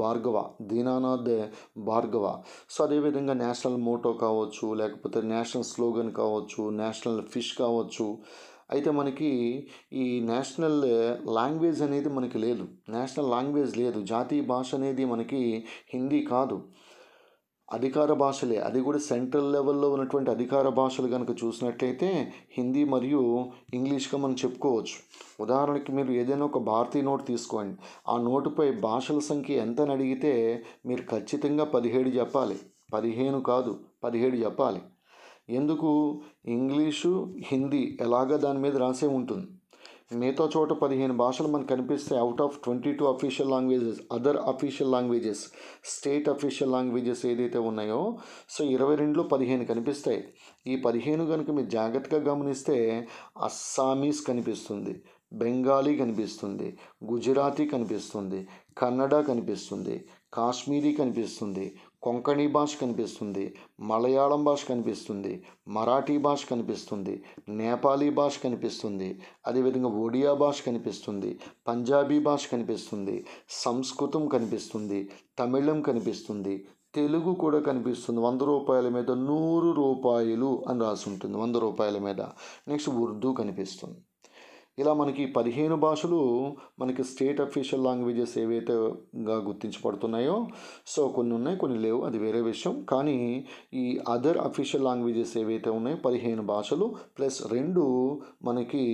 Bhargava. So అదేవిధంగా నేషనల్ మోటో కావచ్చు, లేకపోతే నేషనల్ స్లోగన్ కావచ్చు, నేషనల్ ఫిష్ కావచ్చు. అయితే మనకి ఈ నేషనల్ లాంగ్వేజ్ అనేది మనకి లేదు. జాతీయ భాష అనేది మనకి హిందీ కాదు, అధికార భాషలే. అది కూడా సెంట్రల్ లెవెల్లో ఉన్నటువంటి అధికార భాషలు కనుక చూసినట్లయితే హిందీ మరియు ఇంగ్లీష్గా మనం చెప్పుకోవచ్చు. ఉదాహరణకి మీరు ఏదైనా ఒక భారతీయ నోటు తీసుకోండి. ఆ నోటుపై భాషల సంఖ్య ఎంత అని అడిగితే మీరు ఖచ్చితంగా 17 చెప్పాలి. 15 కాదు, 17 చెప్పాలి. ఎందుకు? ఇంగ్లీషు, హిందీ ఎలాగా దాని మీద రాసే ఉంటుంది. మిగతా చోట 15 భాషలు మనకు కనిపిస్తాయి. Out of 22 official languages, other official languages, state official languages ఏదైతే ఉన్నాయో, సో 22లో 15 కనిపిస్తాయి. ఈ 15 కనుక మీరు జాగ్రత్తగా గమనిస్తే అస్సామీస్ కనిపిస్తుంది, బెంగాలీ కనిపిస్తుంది, గుజరాతీ కనిపిస్తుంది, కన్నడ కనిపిస్తుంది, కాశ్మీరీ కనిపిస్తుంది, కొంకణి భాష కనిపిస్తుంది, మలయాళం భాష కనిపిస్తుంది, మరాఠీ భాష కనిపిస్తుంది, నేపాలీ భాష కనిపిస్తుంది, అదేవిధంగా ఒడియా భాష కనిపిస్తుంది, పంజాబీ భాష కనిపిస్తుంది, సంస్కృతం కనిపిస్తుంది, తమిళం కనిపిస్తుంది, తెలుగు కూడా కనిపిస్తుంది. 100 రూపాయల మీద 100 రూపాయలు అని రాసి ఉంటుంది. 100 రూపాయల మీద. నెక్స్ట్ ఉర్దూ కనిపిస్తుంది. ఇలా మనకి 15 భాషలు మనకి స్టేట్ అఫీషియల్ లాంగ్వేజెస్ ఏవైతేగా గుర్తించబడుతున్నాయో, సో కొన్ని ఉన్నాయి, కొన్ని లేవు, అది వేరే విషయం. కానీ ఈ అదర్ అఫీషియల్ లాంగ్వేజెస్ ఏవైతే ఉన్నాయో 15 భాషలు ప్లస్ 2 మనకి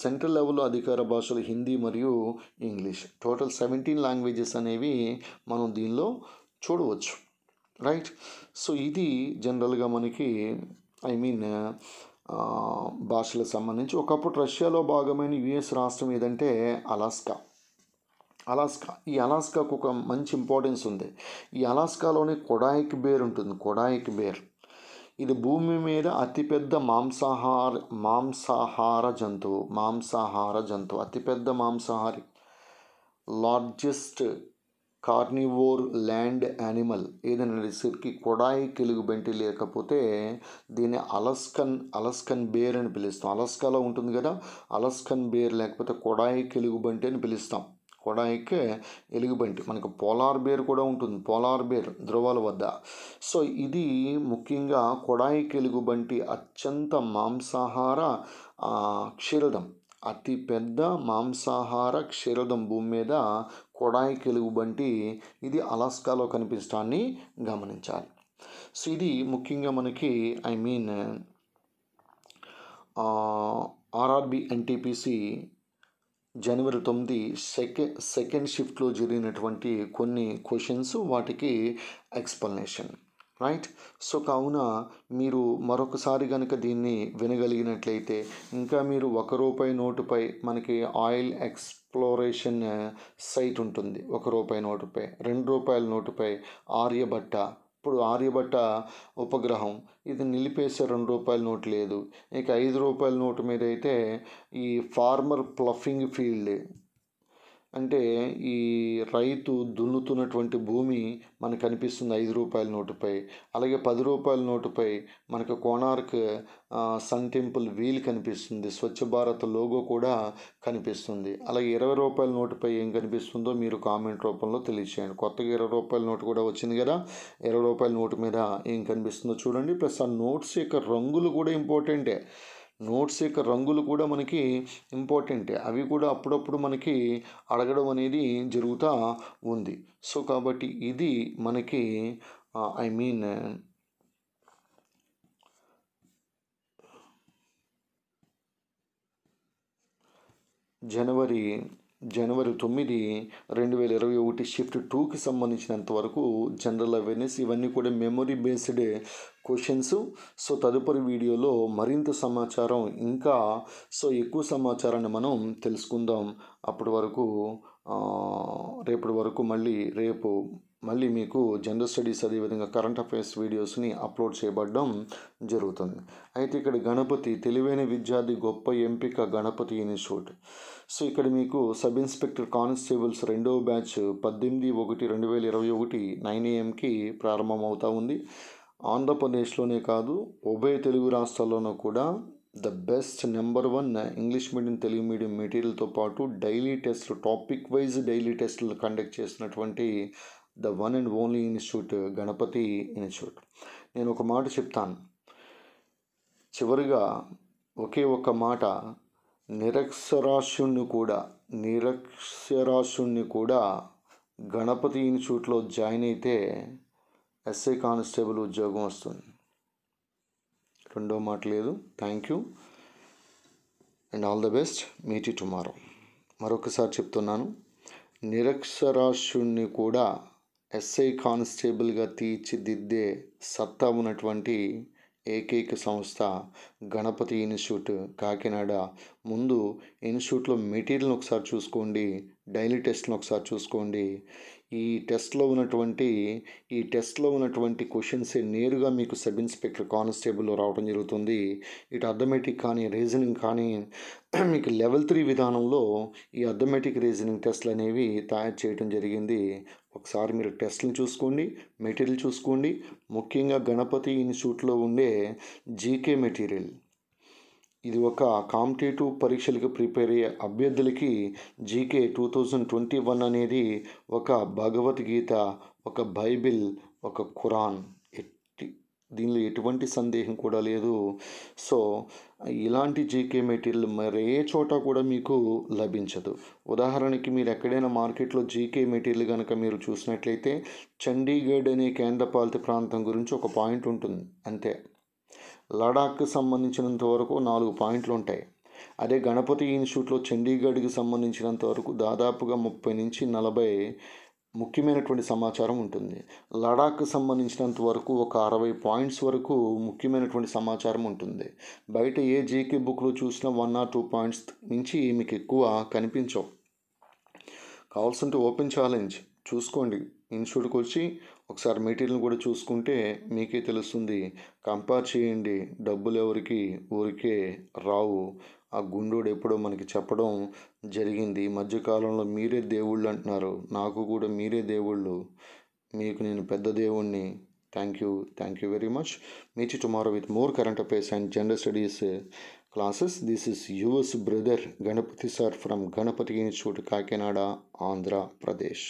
సెంట్రల్ లెవెల్లో అధికార భాషలు హిందీ మరియు ఇంగ్లీష్. టోటల్ 17 లాంగ్వేజెస్ అనేవి మనం దీనిలో చూడవచ్చు. రైట్. సో ఇది జనరల్గా మనకి భాషలకు సంబంధించి. ఒకప్పుడు రష్యాలో భాగమైన యుఎస్ రాష్ట్రం ఏదంటే అలాస్కా. ఈ అలాస్కాకు ఒక మంచి ఇంపార్టెన్స్ ఉంది. ఈ అలాస్కాలోనే కొడాయిక్ బేర్ ఉంటుంది. కొడాయిక్ బేర్ ఇది భూమి మీద అతిపెద్ద మాంసాహార జంతువు, అతిపెద్ద మాంసాహారి, లార్జెస్ట్ కార్నివోర్ ల్యాండ్ యానిమల్ ఏదనేసరికి కొడాయిక్ ఎలుగుబంటి, లేకపోతే దీన్ని అలస్కన్ బేర్ అని పిలుస్తాం. అలాస్కాలో ఉంటుంది కదా, అలస్కన్ బేర్ లేకపోతే కొడాయిక్ ఎలుగుబంటి అని పిలుస్తాం. కొడాయిక్ ఎలుగుబంటి. మనకు పోలార్ బేర్ కూడా ఉంటుంది, పోలార్ బేర్ ధ్రువాల వద్ద. సో ఇది ముఖ్యంగా కొడాయిక్ ఎలుగుబంటి అత్యంత మాంసాహార క్షీరదం, అతిపెద్ద మాంసాహార క్షీరదం భూమి మీద కొడాయిక్ ఎలుగుబంటి. ఇది అలాస్కాలో కనిపించడాన్ని గమనించాలి. సో ఇది ముఖ్యంగా మనకి ఆర్ఆర్బి ఎన్టీపీసీ జనవరి 9 సెకండ్ షిఫ్ట్లో జరిగినటువంటి కొన్ని క్వశ్చన్స్, వాటికి ఎక్స్ప్లెనేషన్. రైట్. సో కావున మీరు మరొకసారి కనుక దీన్ని వినగలిగినట్లయితే, ఇంకా మీరు ₹1 నోటుపై మనకి ఆయిల్ ఎక్స్ప్లోరేషన్ సైట్ ఉంటుంది. ₹1 నోటుపై, ₹2 నోటుపై ఆర్యభట్ట. ఇప్పుడు ఆర్యభట్ట ఉపగ్రహం ఇది నిలిపేసే ₹2 నోటు లేదు. ఇక ₹5 నోటు మీద అయితే ఈ ఫార్మర్ ప్లఫింగ్ ఫీల్డ్, అంటే ఈ రైతు దున్నుతున్నటువంటి భూమి మనకు కనిపిస్తుంది ₹5 నోటుపై. అలాగే ₹10 నోటుపై మనకు కోణార్క్ సన్ టెంపుల్ వీల్ కనిపిస్తుంది. స్వచ్ఛ భారత్ లోగో కూడా కనిపిస్తుంది. అలాగే ₹20 నోటుపై ఏం కనిపిస్తుందో మీరు కామెంట్ రూపంలో తెలియచేయండి. కొత్తగా ₹20 నోటు కూడా వచ్చింది కదా, ₹20 నోటు మీద ఏం కనిపిస్తుందో చూడండి. ప్లస్ ఆ నోట్స్ యొక్క రంగులు కూడా ఇంపార్టెంటే. మనకి ఇంపార్టెంటే. అవి కూడా అప్పుడప్పుడు మనకి అడగడం అనేది జరుగుతూ ఉంది. సో కాబట్టి ఇది మనకి జనవరి జనవరి 9, 2021 షిఫ్ట్ 2కి సంబంధించినంత వరకు జనరల్ అవేర్నెస్, ఇవన్నీ కూడా మెమొరీ బేస్డ్ క్వశ్చన్స్. సో తదుపరి వీడియోలో మరింత సమాచారం, ఇంకా ఎక్కువ సమాచారాన్ని మనం తెలుసుకుందాం. అప్పటి వరకు రేపటి వరకు మళ్ళీ మీకు జనరల్ స్టడీస్ అదేవిధంగా కరెంట్ అఫైర్స్ వీడియోస్ని అప్లోడ్ చేయబడడం జరుగుతుంది. అయితే ఇక్కడ గణపతి తెలివైన విద్యార్థి గొప్ప ఎంపిక గణపతి ఇన్స్టిట్యూట్. సో ఇక్కడ మీకు సబ్ ఇన్స్పెక్టర్ కానిస్టేబుల్స్ 2వ బ్యాచ్ 18/1/2021 9 AM ప్రారంభమవుతూ ఉంది. ఆంధ్రప్రదేశ్లోనే కాదు, ఉభయ తెలుగు రాష్ట్రాల్లోనూ కూడా the best number 1 English medium Telugu medium మెటీరియల్తో పాటు డైలీ టెస్ట్లు, టాపిక్ వైజ్ డైలీ టెస్టులు కండక్ట్ చేసినటువంటి the one and only institute Ganapathi institute. నేను ఒక మాట చెప్తాను చివరిగా, ఒకే ఒక మాట, నిరక్షరాస్యుణ్ణి కూడా గణపతి ఇన్స్టిట్యూట్లో జాయిన్ అయితే ఎస్ఐ కానిస్టేబుల్ ఉద్యోగం వస్తుంది. రెండో మాట లేదు. Thank you and all the best. Meet you tomorrow. మరొకసారి చెప్తున్నాను, నిరక్షరాస్యుణ్ణి కూడా ఎస్ఐ కానిస్టేబుల్గా తీర్చిదిద్దే సత్తా ఉన్నటువంటి ఏకైక సంస్థ గణపతి ఇన్స్టిట్యూట్ కాకినాడ. ముందు ఇన్స్టిట్యూట్లో మెటీరియల్ని ఒకసారి చూసుకోండి, డైలీ టెస్ట్ని ఒకసారి చూసుకోండి. ఈ టెస్ట్లో ఉన్నటువంటి క్వశ్చన్సే నేరుగా మీకు సబ్ ఇన్స్పెక్టర్ కానిస్టేబుల్లో రావడం జరుగుతుంది. ఇటు అథమెటిక్ కానీ రీజనింగ్ కానీ మీకు లెవెల్ 3 విధానంలో ఈ అథమెటిక్ రీజనింగ్ టెస్ట్లు అనేవి తయారు చేయడం జరిగింది. ఒకసారి మీరు టెస్ట్ని చూసుకోండి, మెటీరియల్ చూసుకోండి. ముఖ్యంగా గణపతి ఇన్స్టిట్యూట్లో ఉండే జీకే మెటీరియల్, ఇది ఒక కాంపిటేటివ్ పరీక్షలకు ప్రిపేర్ అయ్యే అభ్యర్థులకి జీకే 2021 అనేది ఒక భగవద్గీత, ఒక బైబిల్, ఒక ఖురాన్. దీనిలో ఎటువంటి సందేహం కూడా లేదు. సో ఇలాంటి జీకే మెటీరియల్ మరే చోట కూడా మీకు లభించదు. ఉదాహరణకి మీరు ఎక్కడైనా మార్కెట్లో జీకే మెటీరియల్ కనుక మీరు చూసినట్లయితే చండీగఢ్ అనే కేంద్రపాలిత ప్రాంతం గురించి ఒక పాయింట్ ఉంటుంది అంతే. లడాఖ్కి సంబంధించినంత వరకు 4 పాయింట్లు ఉంటాయి. అదే గణపతి ఇన్స్టిట్యూట్లో చండీగఢ్కి సంబంధించినంత వరకు దాదాపుగా 30 నుంచి 40 ముఖ్యమైనటువంటి సమాచారం ఉంటుంది. లడాఖ్కి సంబంధించినంత వరకు ఒక 60 పాయింట్స్ వరకు ముఖ్యమైనటువంటి సమాచారం ఉంటుంది. బయట ఏ జీకే బుక్లో చూసినా 1 or 2 పాయింట్స్ నుంచి మీకు ఎక్కువ కనిపించవు. కావాల్సింటే ఓపెన్ ఛాలెంజ్ చూసుకోండి, ఇన్స్టిట్యూట్కి వచ్చి ఒకసారి మెటీరియల్ కూడా చూసుకుంటే మీకే తెలుస్తుంది. కంపేర్ చేయండి. డబ్బులు ఎవరికి ఊరికే రావు. ఆ గుండోడు ఎప్పుడో మనకి చెప్పడం జరిగింది. ఈ మధ్యకాలంలో మీరే దేవుళ్ళు అంటున్నారు. నాకు కూడా మీరే దేవుళ్ళు, మీకు నేను పెద్ద దేవుణ్ణి. Thank you very much. Meet you tomorrow with more current affairs and general studies classes. This is yours brother Ganapati sir from Ganapati Institute, Kakinada, Andhra Pradesh.